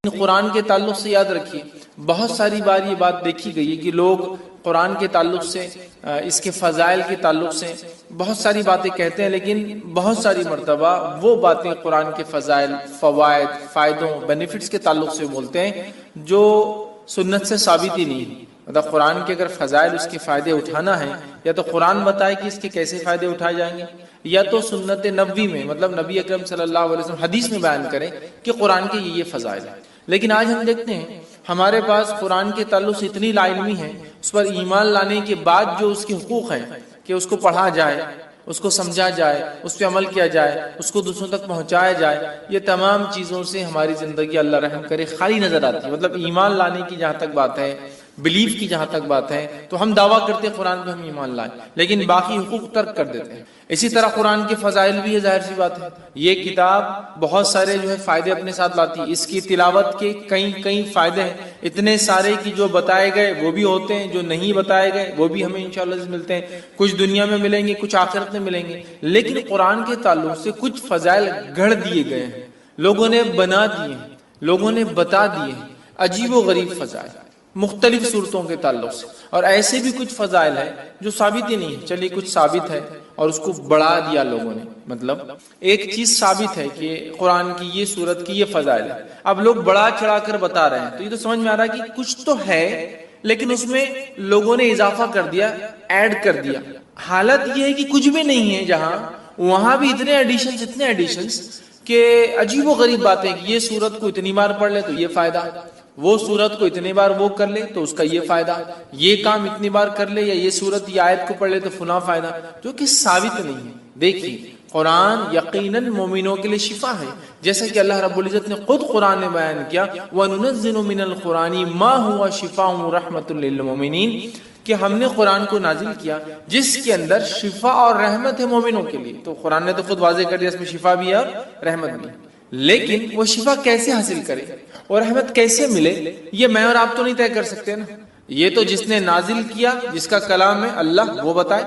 قرآن کے تعلق سے یاد رکھیے بہت ساری بار یہ بات دیکھی گئی ہے کہ لوگ قرآن کے تعلق سے اس کے فضائل کے تعلق سے بہت ساری باتیں کہتے ہیں، لیکن بہت ساری مرتبہ وہ باتیں قرآن کے فضائل، فوائد، فائدوں، بینیفٹس کے تعلق سے بولتے ہیں جو سنت سے ثابت ہی نہیں۔ مطلب قرآن کے اگر فضائل، اس کے فائدے اٹھانا ہے، یا تو قرآن بتائے کہ اس کے کیسے فائدے اٹھائے جائیں گے، یا تو سنت نبوی میں مطلب نبی اکرم صلی اللہ علیہ وسلم حدیث میں بیان کریں کہ قرآن کے یہ فضائل ہیں۔ لیکن آج ہم دیکھتے ہیں ہمارے پاس قرآن کے تعلق سے اتنی لا علمی ہے، اس پر ایمان لانے کے بعد جو اس کے حقوق ہیں کہ اس کو پڑھا جائے، اس کو سمجھا جائے، اس پہ عمل کیا جائے، اس کو دوسروں تک پہنچایا جائے، یہ تمام چیزوں سے ہماری زندگی اللہ رحم کرے خالی نظر آتی ہے۔ مطلب ایمان لانے کی جہاں تک بات ہے، بلیف کی جہاں تک بات ہے، تو ہم دعویٰ کرتے ہیں قرآن پہ ہم ایمان لائیں، لیکن باقی حقوق ترک کر دیتے ہیں۔ اسی طرح قرآن کے فضائل بھی ہے، ظاہر سی بات ہے، یہ کتاب بہت سارے جو ہے فائدے اپنے ساتھ لاتی ہے۔ اس کی تلاوت کے کئی فائدے ہیں، اتنے سارے کی جو بتائے گئے وہ بھی ہوتے ہیں، جو نہیں بتائے گئے وہ بھی ہمیں انشاءاللہ ملتے ہیں، کچھ دنیا میں ملیں گے، کچھ آخرت میں ملیں گے۔ لیکن قرآن کے تعلق سے کچھ فضائل گھڑ دیے گئے ہیں، لوگوں نے بنا دیے ہیں، لوگوں نے بتا دیے ہیں، عجیب و غریب فضائل مختلف صورتوں کے تعلق سے۔ اور ایسے بھی کچھ فضائل ہیں جو ثابت ہی نہیں ہے، چلیے کچھ ثابت ہے اور اس کو بڑھا دیا لوگوں نے۔ مطلب ایک چیز ثابت ہے کہ قرآن کی یہ صورت کی یہ فضائل ہے، اب لوگ بڑا چڑھا کر بتا رہے ہیں، تو یہ تو سمجھ میں آ رہا ہے کہ کچھ تو ہے لیکن اس میں لوگوں نے اضافہ کر دیا، ایڈ کر دیا۔ حالت یہ ہے کہ کچھ بھی نہیں ہے جہاں، وہاں بھی اتنے ایڈیشنز کہ عجیب و غریب باتیں کہ یہ صورت کو اتنی بار پڑھ لے تو یہ فائدہ، وہ صورت کو اتنی بار وہ کر لے تو اس کا یہ فائدہ، یہ کام اتنی بار کر لے یا یہ صورت یا آیت کو پڑھ لے تو فلاں فائدہ، جو کہ ثابت نہیں ہے۔ دیکھیے قرآن یقیناً مومنوں کے لیے شفا ہے، جیسا کہ اللہ رب العزت نے خود قرآن میں بیان کیا وَنُنَزِّلُ مِنَ الْقُرْآنِ مَا هُوَ شِفَاءٌ وَرَحْمَةٌ لِّلْمُؤْمِنِينَ، کہ ہم نے قرآن کو نازل کیا جس کے اندر شفا اور رحمت ہے مومنوں کے لیے۔ تو قرآن نے تو خود واضح کر دیا اس میں شفا بھی ہے اور رحمت بھی ہے، لیکن وہ شفا کیسے حاصل کرے اور رحمت کیسے ملے، یہ میں اور آپ تو نہیں طے کر سکتے نا۔ یہ تو جس نے نازل کیا، جس کا کلام ہے اللہ، وہ بتائے،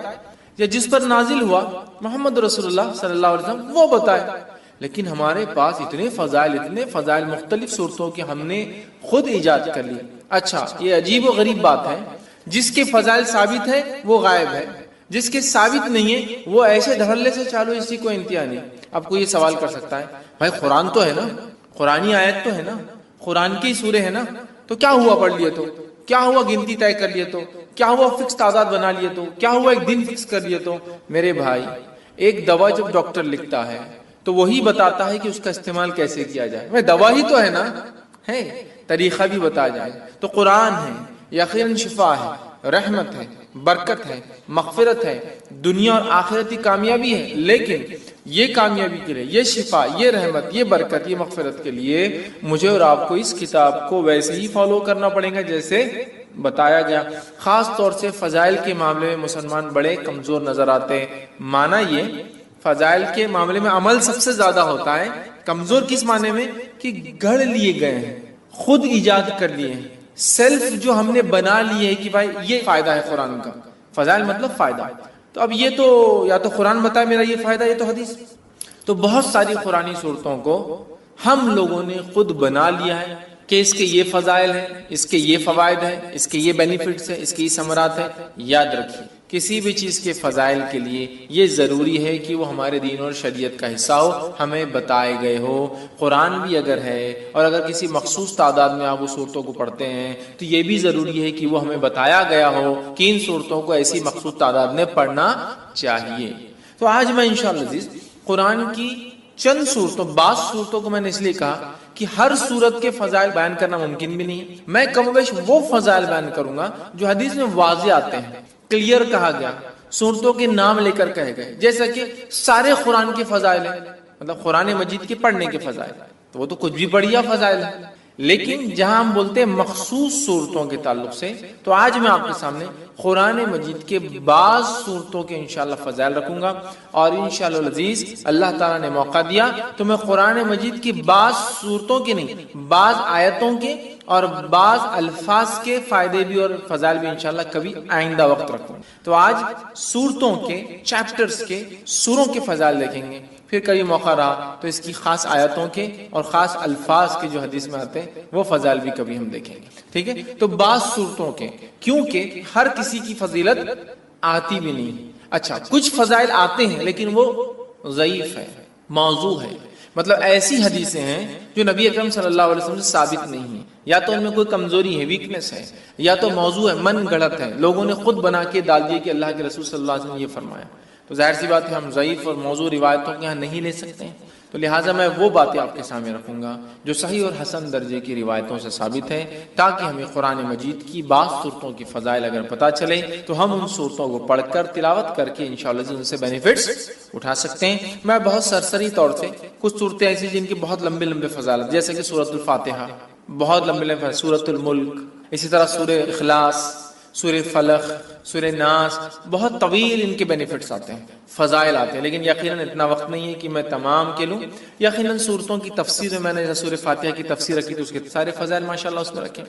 یا جس پر نازل ہوا محمد رسول اللہ صلی اللہ علیہ وسلم، وہ بتائے۔ لیکن ہمارے پاس اتنے فضائل مختلف صورتوں کے ہم نے خود ایجاد کر لی۔ اچھا، یہ عجیب و غریب بات ہے، جس کے فضائل ثابت ہے وہ غائب ہے، جس کے ثابت نہیں ہے وہ ایسے دھڑلے سے چالو، اسی کو انتہا نہیں۔ اب کوئی یہ سوال کر سکتا ہے بھائی قرآن تو ہے نا، قرآنی آیت تو ہے نا، قرآن کی سورے ہے نا، تو کیا ہوا پڑھ لیے تو، کیا ہوا گنتی طے کر لیے تو، کیا ہوا فکس تعداد بنا لیے تو، کیا ہوا ایک دن فکس کر لیے تو۔ میرے بھائی، ایک دوا جب ڈاکٹر لکھتا ہے تو وہی بتاتا ہے کہ اس کا استعمال کیسے کیا جائے۔ میں دوا ہی تو ہے نا، ہے طریقہ بھی بتا جائے۔ تو قرآن ہے، یقیناً شفا ہے، رحمت ہے، برکت ہے، مغفرت ہے، دنیا اور آخرتی کامیابی ہے، لیکن یہ کامیابی کے لیے، یہ شفا، یہ رحمت، یہ برکت، یہ مغفرت کے لیے مجھے اور آپ کو اس کتاب کو ویسے ہی فالو کرنا پڑے گا جیسے بتایا گیا۔ خاص طور سے فضائل کے معاملے میں مسلمان بڑے کمزور نظر آتے ہیں۔ معنی یہ، فضائل کے معاملے میں عمل سب سے زیادہ ہوتا ہے، کمزور کس معنی میں کہ گھڑ لیے گئے ہیں، خود ایجاد کر لیے ہیں، سیلف جو ہم نے بنا لیے ہے کہ بھائی یہ فائدہ ہے قرآن کا۔ فضائل مطلب فائدہ، تو اب یہ تو یا تو قرآن بتائے میرا یہ فائدہ، یہ تو حدیث۔ تو بہت ساری قرآنی صورتوں کو ہم لوگوں نے خود بنا لیا ہے کہ اس کے یہ فضائل ہیں، اس کے یہ فوائد ہیں، اس کے یہ بینیفٹس ہیں، اس کے یہ ثمرات ہیں۔ یاد رکھیے کسی بھی چیز کے فضائل کے لیے یہ ضروری ہے کہ وہ ہمارے دین اور شریعت کا حصہ ہو، ہمیں بتائے گئے ہو۔ قرآن بھی اگر ہے اور اگر کسی مخصوص تعداد میں آپ اس صورتوں کو پڑھتے ہیں تو یہ بھی ضروری ہے کہ وہ ہمیں بتایا گیا ہو کہ ان صورتوں کو ایسی مخصوص تعداد میں پڑھنا چاہیے۔ تو آج میں انشاءاللہ عزیز قرآن کی چند صورتوں، بعض صورتوں کو میں نے اس لیے کہا کہ ہر صورت کے فضائل بیان کرنا ممکن بھی نہیں ہے، میں کم و بیش وہ فضائل بیان کروں گا جو حدیث میں واضح آتے ہیں، کلیئر کہا گیا، صورتوں کے نام لے کر کہے گئے، جیسا کہ سارے قرآن کے فضائل ہیں، مطلب قرآن مجید کے پڑھنے کے فضائل، تو وہ تو کچھ بھی بڑھیا فضائل ہیں۔ لیکن جہاں ہم بولتے ہیں مخصوص صورتوں کے تعلق سے، تو آج میں آپ کے سامنے قرآن مجید کے بعض صورتوں کے انشاءاللہ فضائل رکھوں گا، اور انشاءاللہ العزیز اللہ تعالیٰ نے موقع دیا تو میں قرآن مجید کی بعض صورتوں کے نہیں، بعض آیتوں کے اور بعض الفاظ کے فائدے بھی اور فضائل بھی انشاءاللہ کبھی آئندہ وقت رکھوں۔ تو آج صورتوں کے، چیپٹرز کے، سوروں کے فضائل دیکھیں گے، پھر کبھی موقع رہا تو اس کی خاص آیتوں کے اور خاص الفاظ کے جو حدیث میں آتے ہیں وہ فضائل بھی کبھی ہم دیکھیں گے. ٹھیک ہے. تو بعض صورتوں کے، کیونکہ ہر کسی کی فضیلت آتی بھی نہیں. اچھا، کچھ فضائل آتے ہیں لیکن وہ ضعیف ہے، موضوع ہے، مطلب ایسی حدیثیں ہیں جو نبی اکرم صلی اللہ علیہ وسلم سے ثابت نہیں ہیں، یا تو ان میں کوئی کمزوری ہے، ویکنس ہے، یا تو موضوع ہے، من گڑت ہے، لوگوں نے خود بنا کے ڈال دیے کہ اللہ کے رسول صلی اللہ علیہ وسلم نے یہ فرمایا. تو ظاہر سی بات ہے ہم ضعیف اور موضوع روایتوں کے یہاں نہیں لے سکتے ہیں. تو لہٰذا میں وہ باتیں آپ کے سامنے رکھوں گا جو صحیح اور حسن درجے کی روایتوں سے ثابت ہے، تاکہ ہمیں قرآن مجید کی بعض صورتوں کی فضائل اگر پتہ چلے تو ہم ان صورتوں کو پڑھ کر تلاوت کر کے انشاءاللہ ان سے بینیفٹس اٹھا سکتے ہیں. میں بہت سرسری طور سے کچھ صورتیں ایسی جن کی بہت لمبے لمبے فضائل، جیسے کہ سورۃ الفاتحہ بہت لمبے لمبے، سورۃ الملک، اسی طرح سورہ اخلاص، سورہ فلق، سورہ ناس، بہت طویل ان کے بینیفٹس آتے ہیں، فضائل آتے ہیں، لیکن یقیناً اتنا وقت نہیں ہے کہ میں تمام کے لوں. یقیناً صورتوں کی تفسیر میں نے سورہ فاتحہ کی تفسیر رکھی تو اس کے سارے فضائل ماشاءاللہ اس میں رکھے.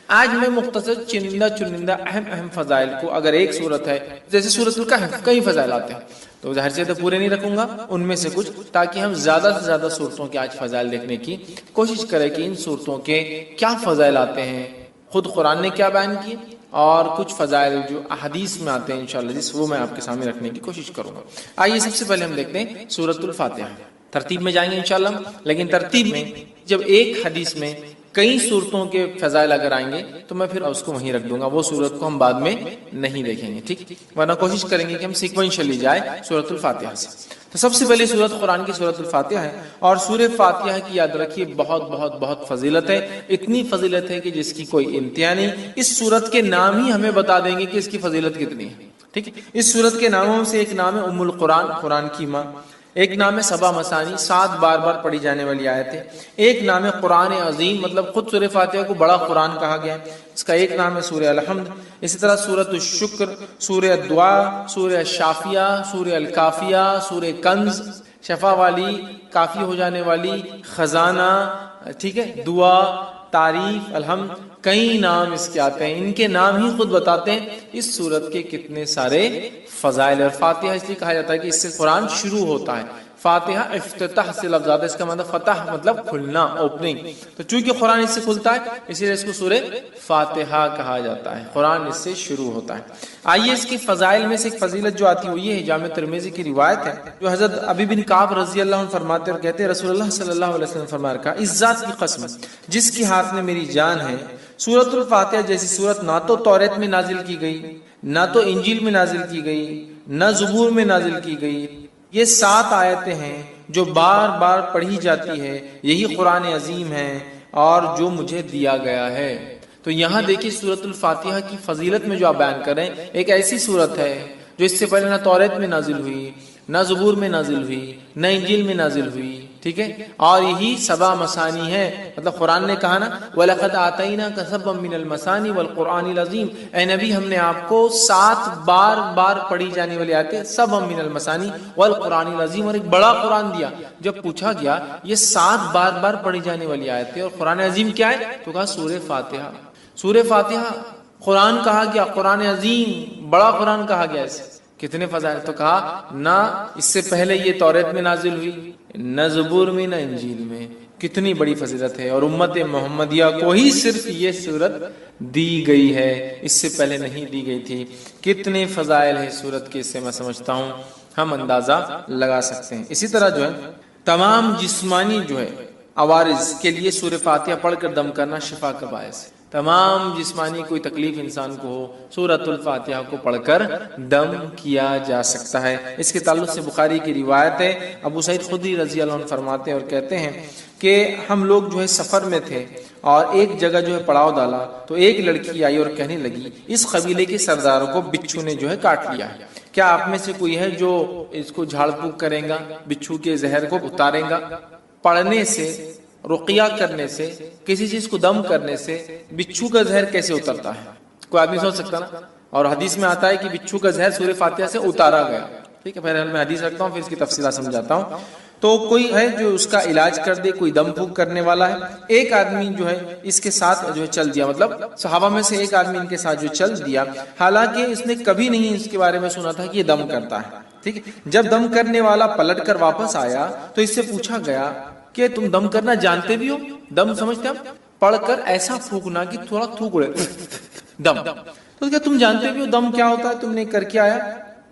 آج میں مختصر چنندہ اہم فضائل کو، اگر ایک صورت ہے جیسے سورۃ الکہف کئی فضائل آتے ہیں تو ظاہر سے تو پورے نہیں رکھوں گا، ان میں سے کچھ، تاکہ ہم زیادہ سے زیادہ صورتوں کے آج فضائل دیکھنے کی کوشش کریں کہ ان صورتوں کے کیا فضائل آتے ہیں، خود قرآن نے کیا بیان کیے، اور کچھ فضائل جو احادیث میں آتے ہیں انشاءاللہ وہ میں آپ کے سامنے رکھنے کی کوشش کروں گا. آئیے سب سے پہلے ہم دیکھتے ہیں سورۃ الفاتحہ. ترتیب میں جائیں گے انشاءاللہ، لیکن ترتیب میں جب ایک حدیث میں کئی صورتوں کے فضائل اگر آئیں گے تو میں پھر اس کو وہیں رکھ دوں گا، وہ صورت کو ہم بعد میں نہیں دیکھیں گے. ٹھیک، ورنہ کوشش کریں گے کہ ہم سیکوینشلی جائے سورۃ الفاتحہ سے. تو سب سے پہلی سورت قرآن کی سورۃ الفاتحہ ہے، اور سورہ فاتحہ کی یاد رکھیے بہت بہت بہت فضیلت ہے. اتنی فضیلت ہے کہ جس کی کوئی انتہا نہیں. اس سورت کے نام ہی ہمیں بتا دیں گے کہ اس کی فضیلت کتنی ہے. ٹھیک ہے. اس سورت کے ناموں سے ایک نام ہے ام القرآن، قرآن کی ماں. ایک نام ہے سبا مثانی، 7 بار بار پڑھی جانے والی آیت ہے. ایک نام ہے قرآن عظیم، مطلب خود سورہ فاتحہ کو بڑا قرآن کہا گیا ہے. اس کا ایک نام ہے سورہ الحمد. اسی طرح سورۃ الشکر، سورہ الدعاء، سورہ الشافیہ، سورہ الکافیہ، سورہ کنز، شفا والی، کافی ہو جانے والی، خزانہ، ٹھیک ہے، دعا، تعریف، الحمد، کئی نام اس کے آتے ہیں. ان کے نام ہی خود بتاتے ہیں اس سورت کے کتنے سارے فضائل. اور فاتحہ اس لیے کہا جاتا ہے کہ اس سے قرآن شروع ہوتا ہے. فاتحہ افتتاح سے لفظ آتا ہے، اس کا مطلب فتح مطلب کھلنا، اوپننگ. تو چونکہ قرآن اس سے کھلتا ہے اسی لیے اس کو سورہ فاتحہ کہا جاتا ہے، قرآن اس سے شروع ہوتا ہے. آئیے اس کی فضائل میں سے ایک فضیلت جو آتی ہے وہ یہ ہے، جامع ترمذی کی روایت ہے جو حضرت ابی بن کعب رضی اللہ عنہ فرماتے اور کہتے ہیں رسول اللہ صلی اللہ علیہ وسلم فرمایا رکھا، اس ذات کی قسم جس کے ہاتھ میں میری جان ہے، سورۃ الفاتحہ جیسی سورت نہ تو توریت میں نازل کی گئی، نہ تو انجیل میں نازل کی گئی، نہ زبور میں نازل کی گئی. یہ 7 آیتیں ہیں جو بار بار پڑھی جاتی ہے، یہی قرآن عظیم ہے اور جو مجھے دیا گیا ہے. تو یہاں دیکھیے سورۃ الفاتحہ کی فضیلت میں جو آپ بیان کریں، ایک ایسی سورت ہے جو اس سے پہلے نہ توریت میں نازل ہوئی، نہ زبور میں نازل ہوئی، نہ انجیل میں نازل ہوئی. ٹھیک ہے. اور یہی سبا مثانی ہے، مطلب قرآن نے کہا نا وَلَقَدْ آتَيْنَاكَ سَبْعًا مِّنَ الْمَثَانِي وَالْقُرْآنِ الْعَظِيمِ، اے نبی ہم نے آپ کو 7 بار بار پڑھی جانے والی آیتیں، سبعًا مِّنَ الْمَثَانِي وَالْقُرْآنِ الْعَظِيمِ، اور ایک بڑا قرآن دیا. جب پوچھا گیا یہ 7 بار بار پڑھی جانے والی آیتیں اور قرآن عظیم کیا ہے تو کہا سورہ فاتحہ. سورہ فاتحہ قرآن کہا گیا، قرآن عظیم بڑا قرآن کہا گیا. اسے کتنے فضائل، تو کہا نہ اس سے پہلے یہ توریت میں نازل ہوئی، نہ زبور میں، نہ انجیل میں. کتنی بڑی فضیلت ہے. اور امت محمدیہ کو ہی صرف یہ سورت دی گئی ہے، اس سے پہلے نہیں دی گئی تھی. کتنے فضائل ہیں سورت کے، اس سے میں سمجھتا ہوں ہم اندازہ لگا سکتے ہیں. اسی طرح جو ہے تمام جسمانی جو ہے عوارض کے لیے سورہ فاتحہ پڑھ کر دم کرنا شفا کا باعث ہے. تمام جسمانی کوئی تکلیف انسان کو ہو سورۃ الفاتحہ کو پڑھ کر دم کیا جا سکتا ہے. اس کے تعلق سے بخاری کی روایت ہے، ابو سعید خدری رضی اللہ عنہ فرماتے ہیں اور کہتے ہیں کہ ہم لوگ جو ہے سفر میں تھے اور ایک جگہ جو ہے پڑاؤ ڈالا تو ایک لڑکی آئی اور کہنے لگی اس قبیلے کے سرداروں کو بچھو نے جو ہے کاٹ لیا ہے، کیا آپ میں سے کوئی ہے جو اس کو جھاڑ پھونک کرے گا، بچھو کے زہر کو اتارے گا؟ پڑھنے سے، رقیہ کرنے سے، کسی چیز کو دم کرنے سے بچھو کا زہر کیسے اترتا ہے؟ کوئی آدمی سوچ سکتا نا. اور حدیث میں آتا ہے کہ بچھو کا زہر سورہ فاتحہ سے اتارا گیا. ٹھیک ہے، پہلے میں حدیث رکھتا ہوں پھر اس کی تفصیلات سمجھاتا ہوں. تو کوئی ہے جو اس کا علاج کر دے، کوئی دم پھونک کرنے والا ہے. ایک آدمی جو ہے اس کے ساتھ جو ہے چل دیا، مطلب صحابہ میں سے ایک آدمی ان کے ساتھ جو چل دیا، حالانکہ اس نے کبھی نہیں اس کے بارے میں سنا تھا کہ یہ دم کرتا ہے. ٹھیک ہے. جب دم کرنے والا پلٹ کر واپس آیا تو اس سے پوچھا گیا کہ تم دم کرنا جانتے بھی ہو؟ دم سمجھتے ہیں آپ؟ پڑھ کر ایسا پھونکنا کہ تھوڑا تھوک اڑے، دم. تو کیا تم جانتے بھی ہو دم کیا ہوتا ہے؟ تم نے کر کے آیا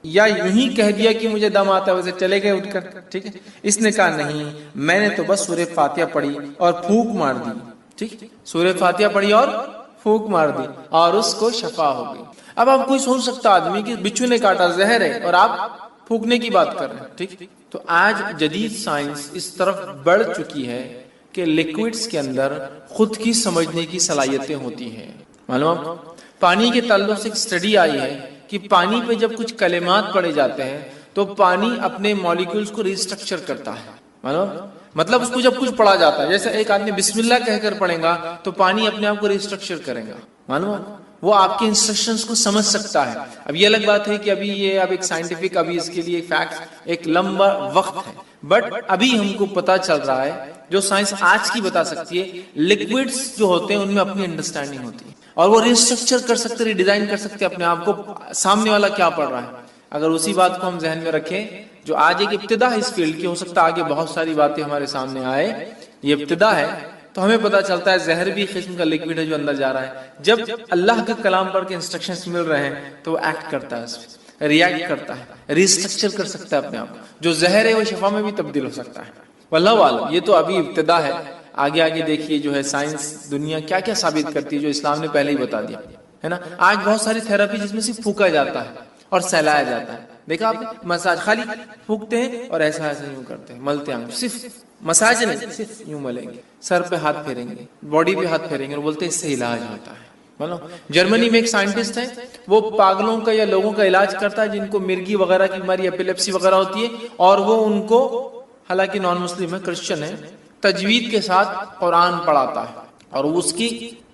یا یوں ہی کہہ دیا کہ مجھے دم آتا ہے ویسے چلے گئے اٹھ کر؟ ٹھیک ہے. اس نے کہا نہیں، میں نے تو بس سورہ فاتحہ پڑھی اور پھونک مار دی. ٹھیک، سورہ فاتحہ پڑھی اور پھونک مار دی اور اس کو شفا ہو گئی. اب آپ کوئی سوچ سکتا آدمی کہ بچھو نے کاٹا، زہر ہے، اور آپ پھونکنے کی بات کر رہے ہیں. ٹھیک، تو آج جدید سائنس اس طرف بڑھ چکی ہے کہ لیکوڈز کے اندر خود کی سمجھنے کی صلاحیتیں ہوتی ہیں. معلوم، پانی کے تعلق سے ایک اسٹڈی آئی ہے کہ پانی پہ جب کچھ کلمات پڑھے جاتے ہیں تو پانی اپنے مالیکولز کو ریسٹرکچر کرتا ہے. معلوم، مطلب اس کو جب کچھ پڑھا جاتا ہے، جیسے ایک آدمی بسم اللہ کہہ کر پڑھے گا تو پانی اپنے آپ کو ریسٹرکچر کرے گا. معلوم، وہ آپ کے انسٹرکشنز کو سمجھ سکتا ہے. اب یہ الگ بات ہے کہ ابھی یہ اب ایک سائنٹیفک، ابھی اس کے لیے فیکٹس ایک لمبا وقت ہے، بٹ ابھی ہم کو پتا چل رہا ہے جو سائنس آج کی بتا سکتی ہے، لکوڈز جو ہوتے ہیں ان میں اپنی انڈرسٹینڈنگ ہوتی ہے اور وہ ریسٹرکچر کر سکتے، ریڈیزائن کر سکتے اپنے آپ کو، سامنے والا کیا پڑھ رہا ہے. اگر اسی بات کو ہم ذہن میں رکھیں، جو آج ایک ابتدا ہے اس فیلڈ کی، ہو سکتا ہے آگے بہت ساری باتیں ہمارے سامنے آئے، یہ ابتدا ہے، تو ہمیں پتا چلتا ہے زہر بھی قسم کا لکوڈ ہے جو اندر جا رہا ہے. جب اللہ کا کلام پڑھ کے انسٹرکشنز مل رہے ہیں تو وہ ایکٹ کرتا ہے، اس پہ ریئیکٹ کرتا ہے، ریسٹرکچر کر سکتا ہے اپنے آپ. جو زہر ہے وہ شفا میں بھی تبدیل ہو سکتا ہے. واللہ اعلم، یہ تو ابھی ابتدا ہے. آگے آگے دیکھیے جو ہے سائنس دنیا کیا کیا ثابت کرتی ہے جو اسلام نے پہلے ہی بتا دیا ہے نا. آج بہت ساری تھراپی جس میں صرف پھونکا جاتا ہے اور سہلایا جاتا ہے. دیکھا آپ نے مساج، خالی پھونکتے ہیں اور ایسا ایسا یوں کرتے ہیں، ملتے ہیں، صرف مساج نہیں، صرف یوں ملیں گے، سر پہ ہاتھ پھیریں گے، باڈی پہ ہاتھ پھیریں گے اور بولتے ہیں اس سے علاج ہوتا ہے. جرمنی میں ایک سائنٹسٹ ہے، وہ پاگلوں کا یا لوگوں کا علاج کرتا ہے جن کو مرگی وغیرہ کی بیماری، ایپیلیپسی وغیرہ ہوتی ہے، اور وہ ان کو، حالانکہ نان مسلم ہے، کرسچن ہے، تجوید کے ساتھ قرآن پڑھاتا ہے اور اس کی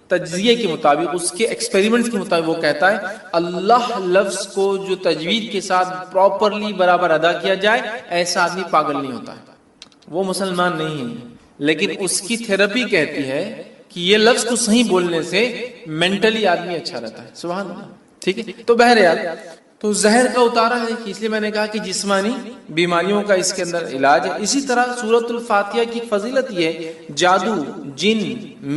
تجزیے کے مطابق، اس کے ایکسپیریمنٹس کے مطابق وہ کہتا ہے اللہ لفظ کو جو تجوید کے ساتھ پراپرلی برابر ادا کیا جائے ایسا آدمی پاگل نہیں ہوتا ہے. وہ مسلمان نہیں ہے لیکن اس کی تھراپی کہتی ہے کہ یہ لفظ کو صحیح بولنے سے مینٹلی آدمی اچھا رہتا ہے. سبحان اللہ. ٹھیک ہے، تو بہرحال تو زہر کا اتارا ہے، اس لیے میں نے کہا کہ جسمانی بیماریوں کا اس کے اندر علاج ہے. اسی طرح سورۃ الفاتحہ کی فضیلت یہ ہے، جادو، جن،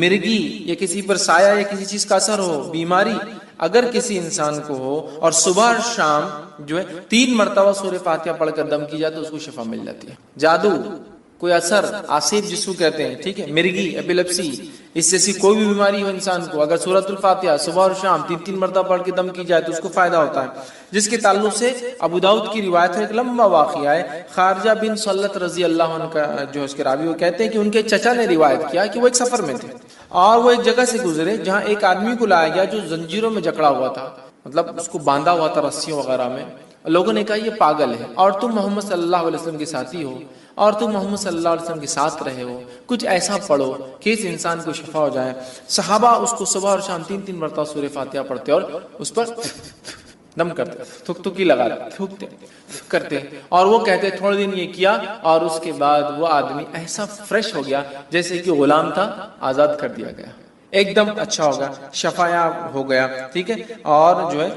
مرگی یا کسی پر سایہ یا کسی چیز کا اثر ہو، بیماری اگر کسی انسان کو ہو اور صبح اور شام جو ہے 3 مرتبہ سورہ فاتحہ پڑھ کر دم کی جائے تو اس کو شفا مل جاتی ہے. جادو، کوئی اثر، آصف جس کو کہتے ہیں، ٹھیک ہے، مرگی، ایپیلیپسی، اس جیسی کوئی بھی بیماری ہو انسان کو، اگر سورۃ الفاتحہ صبح اور شام 3 مرتبہ پڑھ کے دم کی جائے تو اس کو فائدہ ہوتا ہے. جس کے تعلق سے ابو داؤد کی روایت ہے، ایک لمبا واقعہ ہے، خارجہ بن سلت رضی اللہ عنہ کا جو اس کے راوی، وہ کہتے ہیں کہ ان کے چچا نے روایت کیا کہ وہ ایک سفر میں تھے اور وہ ایک جگہ سے گزرے جہاں ایک آدمی کو لایا گیا جو زنجیروں میں جکڑا ہوا تھا، مطلب اس کو باندھا ہوا تھا رسیوں وغیرہ میں. لوگوں نے کہا یہ پاگل ہے اور تم محمد صلی اللہ علیہ وسلم کے ساتھی ہو اور تم محمد صلی اللہ علیہ وسلم کے ساتھ رہے ہو، کچھ ایسا پڑھو کہ اس انسان کو شفا ہو جائے. صحابہ اس کو صبح اور شام 3 مرتبہ سورہ فاتحہ پڑھتے اور اس پر دم کرتے، تھک تھکی لگا تھوکتے کرتے، اور وہ کہتے تھوڑے دن یہ کیا اور اس کے بعد وہ آدمی ایسا فریش ہو گیا جیسے کہ غلام تھا، آزاد کر دیا گیا، ایک دم اچھا ہو گیا، شفایاب ہو گیا. ٹھیک ہے، اور جو ہے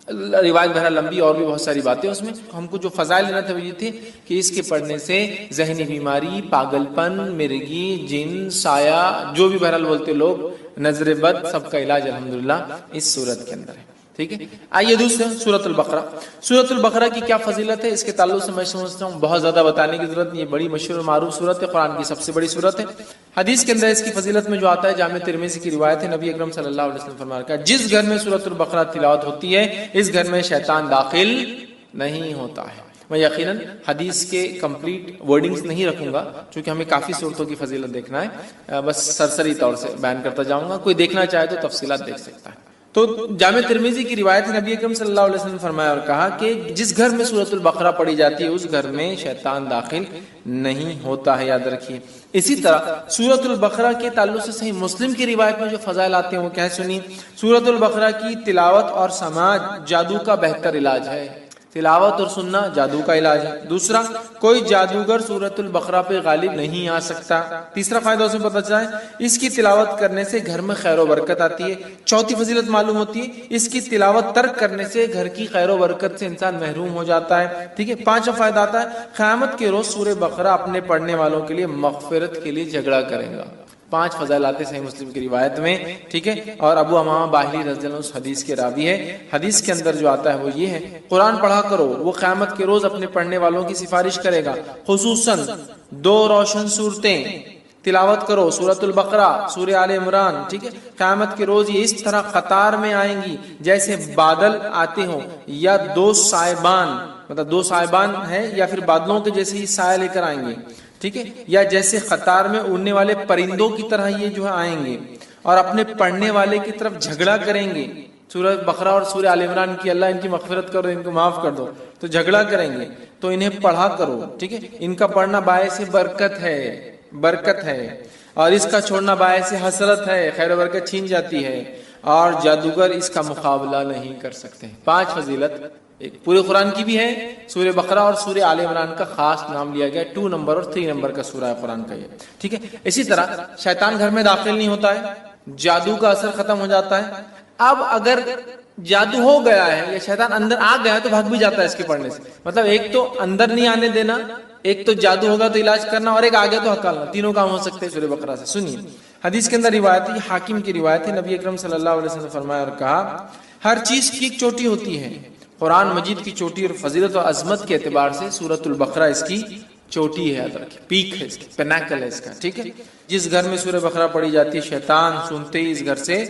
روایت بہرحال لمبی اور بھی بہت ساری باتیں اس میں. ہم کو جو فضائل لینا تھا یہ تھے کہ اس کے پڑھنے سے ذہنی بیماری، پاگل پن، مرگی، جن، سایہ، جو بھی بہرحال بولتے لوگ، نظر بد، سب کا علاج الحمدللہ اس سورت کے اندر ہے. ٹھیک ہے، آئیے دوسرے سورۃ البقرہ. سورۃ البقرہ کی کیا فضیلت ہے اس کے تعلق سے میں سمجھتا ہوں بہت زیادہ بتانے کی ضرورت نہیں، یہ بڑی مشہور اور معروف سورت ہے، قرآن کی سب سے بڑی سورت ہے. حدیث کے اندر اس کی فضیلت میں جو آتا ہے، جامع ترمذی کی روایت ہے، نبی اکرم صلی اللہ علیہ وسلم فرمایا کہ جس گھر میں سورۃ البقرہ تلاوت ہوتی ہے اس گھر میں شیطان داخل نہیں ہوتا ہے. میں یقیناً حدیث کے کمپلیٹ ورڈنگز نہیں رکھوں گا چونکہ ہمیں کافی صورتوں کی فضیلت دیکھنا ہے، بس سرسری طور سے بیان کرتا جاؤں گا، کوئی دیکھنا چاہے تو تفصیلات دیکھ سکتا ہے. تو جامع ترمذی کی روایت ہے، نبی اکرم صلی اللہ علیہ وسلم نے فرمایا اور کہا کہ جس گھر میں سورۃ البقرہ پڑھی جاتی ہے اس گھر میں شیطان داخل نہیں ہوتا ہے، یاد رکھیے. اسی طرح سورۃ البقرہ کے تعلق سے صحیح مسلم کی روایت میں جو فضائل آتے ہیں وہ کیا سنی. سورۃ البقرہ کی تلاوت اور سماعت جادو کا بہتر علاج ہے. تلاوت اور سننا جادو کا علاج ہے۔ دوسرا، کوئی جادوگر سورۃ البقرہ پہ غالب نہیں آ سکتا۔ تیسرا فائدہ اسے پتہ چلا ہے اس کی تلاوت کرنے سے گھر میں خیر و برکت آتی ہے۔ چوتھی فضیلت معلوم ہوتی ہے اس کی تلاوت ترک کرنے سے گھر کی خیر و برکت سے انسان محروم ہو جاتا ہے، ٹھیک ہے۔ پانچواں فائدہ آتا ہے قیامت کے روز سورہ بقرہ اپنے پڑھنے والوں کے لیے مغفرت کے لیے جھگڑا کرے گا۔ 5 فضائل آتے صحیح مسلم کی روایت میں، ٹھیک ہے۔ اور ابو امامہ باہلی رضی اللہ عنہ اس حدیث کے راوی ہے۔ حدیث کے اندر جو آتا ہے وہ یہ ہے، قرآن پڑھا کرو، وہ قیامت کے روز اپنے پڑھنے والوں کی سفارش کرے گا، خصوصاً 2 روشن صورتیں تلاوت کرو، سورۃ البقرہ، سورہ آل عمران، ٹھیک ہے۔ قیامت کے روز یہ اس طرح قطار میں آئیں گی جیسے بادل آتے ہوں، یا 2 سائبان، مطلب 2 سائبان ہے یا پھر بادلوں کے جیسے ہی سایہ لے کر آئیں گے، ٹھیک ہے، یا جیسے قطار میں اڑنے والے پرندوں کی طرح یہ جو ہے آئیں گے اور اپنے پڑھنے والے کی طرف جھگڑا کریں گے۔ سورہ بقرہ اور سورہ آل عمران کی اللہ ان کی مغفرت کرو، ان کو معاف کر دو، تو جھگڑا کریں گے، تو انہیں پڑھا کرو، ٹھیک ہے۔ ان کا پڑھنا باعث برکت ہے، برکت ہے، اور اس کا چھوڑنا باعث حسرت ہے، خیر و برکت چھین جاتی ہے، اور جادوگر اس کا مقابلہ نہیں کر سکتے۔ 5 فضیلت ایک پورے قرآن کی بھی ہے۔ سورہ بقرہ اور سورہ آل عمران کا خاص نام لیا گیا، 2 نمبر اور 3 نمبر کا سورہ قرآن کا یہ، ٹھیک ہے۔ اسی طرح شیطان گھر میں داخل نہیں ہوتا ہے، جادو کا اثر ختم ہو جاتا ہے۔ اب اگر جادو ہو گیا ہے یا شیطان اندر آ گیا ہے تو بھاگ بھی جاتا ہے اس کے پڑھنے سے۔ مطلب ایک تو اندر نہیں آنے دینا، ایک تو جادو ہوگا تو علاج کرنا، اور ایک آگے تو ہکالنا، تینوں کام ہو سکتے ہیں سورہ بقرہ سے۔ سنیے حدیث کے اندر روایت ہے، حاکم کی روایت ہے، نبی اکرم صلی اللہ علیہ وسلم نے فرمایا اور کہا، ہر چیز کی ایک چوٹی ہوتی ہے، قرآن مجید کی چوٹی اور فضیلت اور عظمت کے اعتبار سے سورۃ البقرہ اس کی چوٹی ہے، یاد رکھیں، پیک ہے اس کی، پینیکل ہے اس کا، ٹھیک ہے۔ جس گھر میں سورہ بقرہ پڑھی جاتی ہے شیطان سنتے ہی اس گھر سے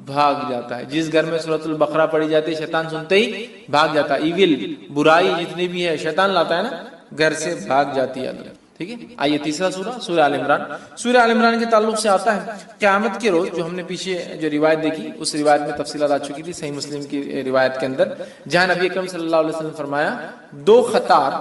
بھاگ جاتا ہے۔ جس گھر میں سورۃ البقرہ پڑھی جاتی ہے شیطان سنتے ہی بھاگ جاتا ہے، ایول، برائی جتنی بھی ہے شیطان لاتا ہے نا، گھر سے بھاگ جاتی ہے، ٹھیک ہے۔ آئیے تیسرا سورہ، سورہ آل عمران۔ سورہ آل عمران کے تعلق سے آتا ہے قیامت کے روز، جو ہم نے پیچھے جو روایت دیکھی اس روایت میں تفصیلات آ چکی تھی صحیح مسلم کی روایت کے اندر، جہاں نبی اکرم صلی اللہ علیہ وسلم نے فرمایا 2 قطار،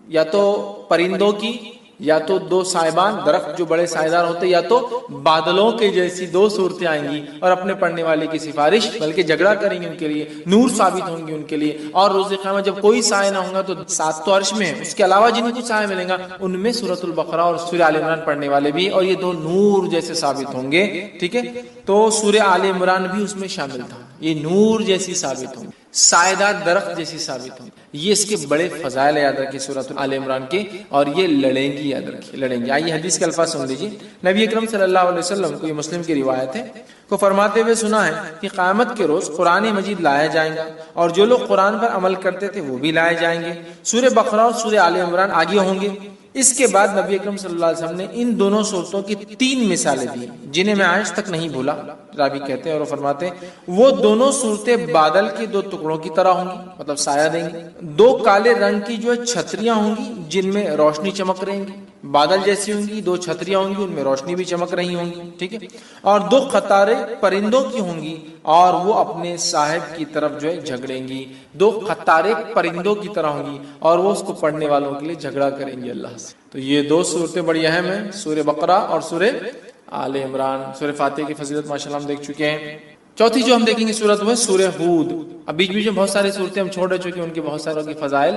یا تو پرندوں کی، یا تو 2 سائبان، درخت جو بڑے سائیدار ہوتے، یا تو بادلوں کے جیسی 2 صورتیں آئیں گی اور اپنے پڑھنے والے کی سفارش، بلکہ جھگڑا کریں گے ان کے لیے، نور ثابت ہوں گے ان کے لیے۔ اور روز قیامت جب کوئی سایہ نہ ہوگا تو 7 تو عرش میں ہے، اس کے علاوہ جن کو سایہ ملے گا ان میں سورۃ البقرہ اور سورہ آل عمران پڑھنے والے بھی، اور یہ 2 نور جیسے ثابت ہوں گے، ٹھیک ہے۔ تو سورہ آل عمران بھی اس میں شامل تھا، یہ نور جیسی ثابت ہوں، سایہ درخت جیسی ثابت ہوں۔ یہ اس کے بڑے فضائل یاد رکھیں سورۃ آل عمران کے، اور یہ لڑیں گی، یاد رکھیں لڑیں گی۔ آئیے حدیث کے الفاظ سن لیجیے، نبی اکرم صلی اللہ علیہ وسلم کو، یہ مسلم کی روایت ہے، کو فرماتے ہوئے سنا ہے کہ قیامت کے روز قرآن مجید لایا جائیں گا، اور جو لوگ قرآن پر عمل کرتے تھے وہ بھی لائے جائیں گے۔ سورہ بقرہ اور سورہ آل عمران آگے ہوں گے۔ اس کے بعد نبی اکرم صلی اللہ علیہ وسلم نے ان دونوں صورتوں کی 3 مثالیں دی جنہیں میں آج تک نہیں بھولا۔ راوی کہتے ہیں اور فرماتے ہیں وہ دونوں صورتیں بادل کے 2 ٹکڑوں کی طرح ہوں گی، مطلب سایہ دیں گی۔ 2 کالے رنگ کی جو چھتریاں ہوں گی جن میں روشنی چمک رہی گی، بادل جیسی ہوں گی، 2 چھتریاں ہوں گی ان میں روشنی بھی چمک رہی ہوں گی، ٹھیک ہے۔ اور 2 قطاریں پرندوں کی ہوں گی اور وہ اپنے صاحب کی طرف جو ہے جھگڑیں گی۔ 2 قطاریں پرندوں کی طرح ہوں گی اور وہ اس کو پڑھنے والوں کے لیے جھگڑا کریں گی اللہ سے۔ تو یہ 2 صورتیں بڑی اہم ہیں، سورہ بقرہ اور سورہ آل عمران۔ سورہ فاتحہ کی فضیلت ماشاءاللہ ہم دیکھ چکے ہیں۔ چوتھی جو ہم دیکھیں گے سورت وہ ہے سورہ ہود۔ اب بیچ بیچ میں بہت ساری صورتیں ہم چھوڑ رہے چونکہ ان کے بہت ساروں کی فضائل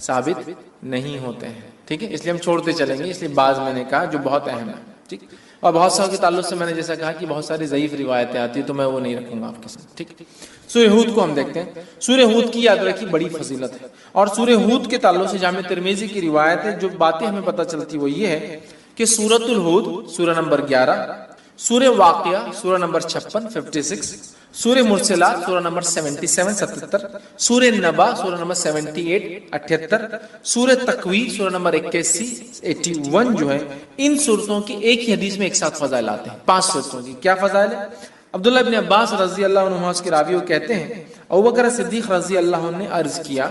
ثابت نہیں ہوتے ہیں، ٹھیک ہے، اس لیے ہم چھوڑتے چلیں گے، اس لیے بعض میں نے کہا جو بہت اہم ہے، ٹھیک۔ اور بہت ساروں کے تعلق سے میں نے جیسا کہا کہ بہت ساری ضعیف روایتیں آتی ہیں تو میں وہ نہیں رکھوں گا آپ کے ساتھ، ٹھیک۔ سورہ ہود کو ہم دیکھتے ہیں۔ سورہ ہود کی یاد رکھی بڑی فضیلت ہے، اور سورہ ہود کے تعلق سے جامع ترمذی کی روایت ہے، جو باتیں ہمیں پتہ چلتی وہ یہ ہے کہ سورۃ الہود سورہ نمبر 11، سورہ واقعہ سورہ نمبر 56 56، سورہ مرسلات سورہ نمبر 77 77، سورہ نبا سورہ نمبر 78 78، سورہ تکویر سورہ نمبر 81 81 جو ہے، ان صورتوں کی ایک ہی حدیث میں ایک ساتھ فضائل آتے ہیں۔ 5 صورتوں کی کیا فضائل ہے؟ عبداللہ ابن عباس رضی اللہ عنہ اس کے راوی کہتے ہیں ابوبکر صدیق رضی اللہ عنہ نے عرض کیا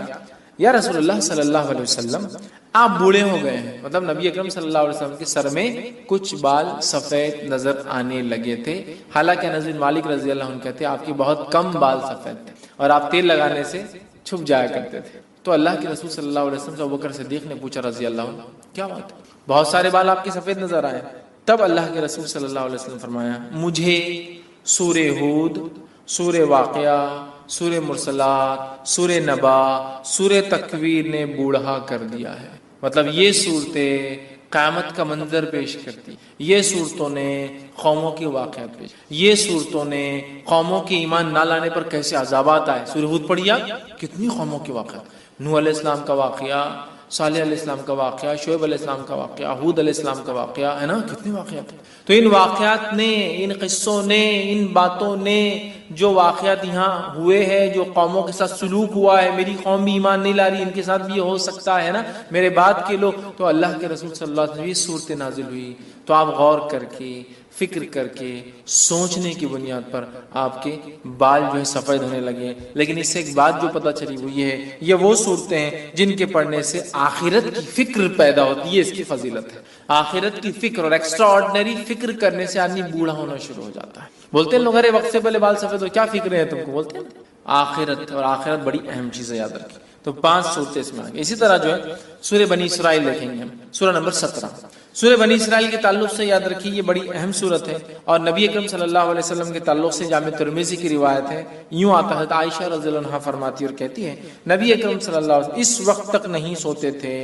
یا رسول اللہ صلی اللہ علیہ وسلم آپ بوڑھے ہو گئے ہیں، مطلب نبی اکرم صلی اللہ علیہ وسلم کے سر میں کچھ بال سفید نظر آنے لگے تھے، حالانکہ انس بن مالک رضی اللہ عنہ کہتے ہیں آپ کے بہت کم بال سفید تھے اور آپ تیل لگانے سے چھپ جایا کرتے تھے۔ تو اللہ کے رسول صلی اللہ علیہ وسلم سے ابوبکر صدیق نے پوچھا رضی اللہ عنہ کیا بات ہے، بہت سارے بال آپ کے سفید نظر آئے؟ تب اللہ کے رسول صلی اللہ علیہ وسلم فرمایا مجھے سورہ ہود، سورہ واقعہ، سورہ مرسلات، سورہ نبا، سورہ تکویر نے بوڑھا کر دیا ہے. مطلب یہ صورتیں قیامت کا منظر پیش کرتی، یہ صورتوں نے قوموں کے واقعات پیش، یہ صورتوں نے قوموں کے ایمان نہ لانے پر کیسے عذابات آئے. سورہ ہود پڑھیا، کتنی قوموں کے واقعات، نوح علیہ السلام کا واقعہ، صالح علیہ السلام کا واقعہ، شعیب علیہ السلام کا واقعہ، ہود علیہ السلام کا واقعہ ہے نا، کتنے واقعات ہیں. تو ان واقعات نے، ان قصوں نے، ان باتوں نے، جو واقعات یہاں ہوئے ہیں، جو قوموں کے ساتھ سلوک ہوا ہے، میری قوم بھی ایمان نہیں لا رہی، ان کے ساتھ بھی یہ ہو سکتا ہے نا، میرے بعد کے لوگ. تو اللہ کے رسول صلی اللہ علیہ وسلم یہ صورتیں نازل ہوئی تو آپ غور کر کے، فکر کر کے، سوچنے کی بنیاد پر آپ کے بال جو ہے سفید ہونے لگے. لیکن اس سے ایک بات جو پتہ چلی وہ یہ ہے، یہ وہ صورتیں ہیں جن کے پڑھنے سے آخرت کی فکر پیدا ہوتی ہے. اس کی فضیلت ہے، آخرت کی فکر اور ایکسٹرا آرڈنری فکر کرنے سے آدمی بوڑھا ہونا شروع ہو جاتا ہے. بولتے ہیں لوگ ارے وقت سے پہلے بال سفید ہو، کیا فکر ہے تم کو؟ بولتے ہیں آخرت، اور آخرت بڑی اہم چیز ہے، یاد رکھیں. تو 5 صورتیں اس میں آ گئی. اسی طرح جو ہے سورہ بنی اسرائیل دیکھیں گے ہم، سورہ نمبر 17. سورہ بنی اسرائیل کے تعلق سے یاد رکھیے یہ بڑی اہم صورت ہے، اور نبی اکرم صلی اللہ علیہ وسلم کے تعلق سے جامع ترمذی کی روایت ہے. یوں آتا ہے، عائشہ رضی اللہ عنہا فرماتی اور کہتی ہے نبی اکرم صلی اللہ علیہ وسلم اس وقت تک نہیں سوتے تھے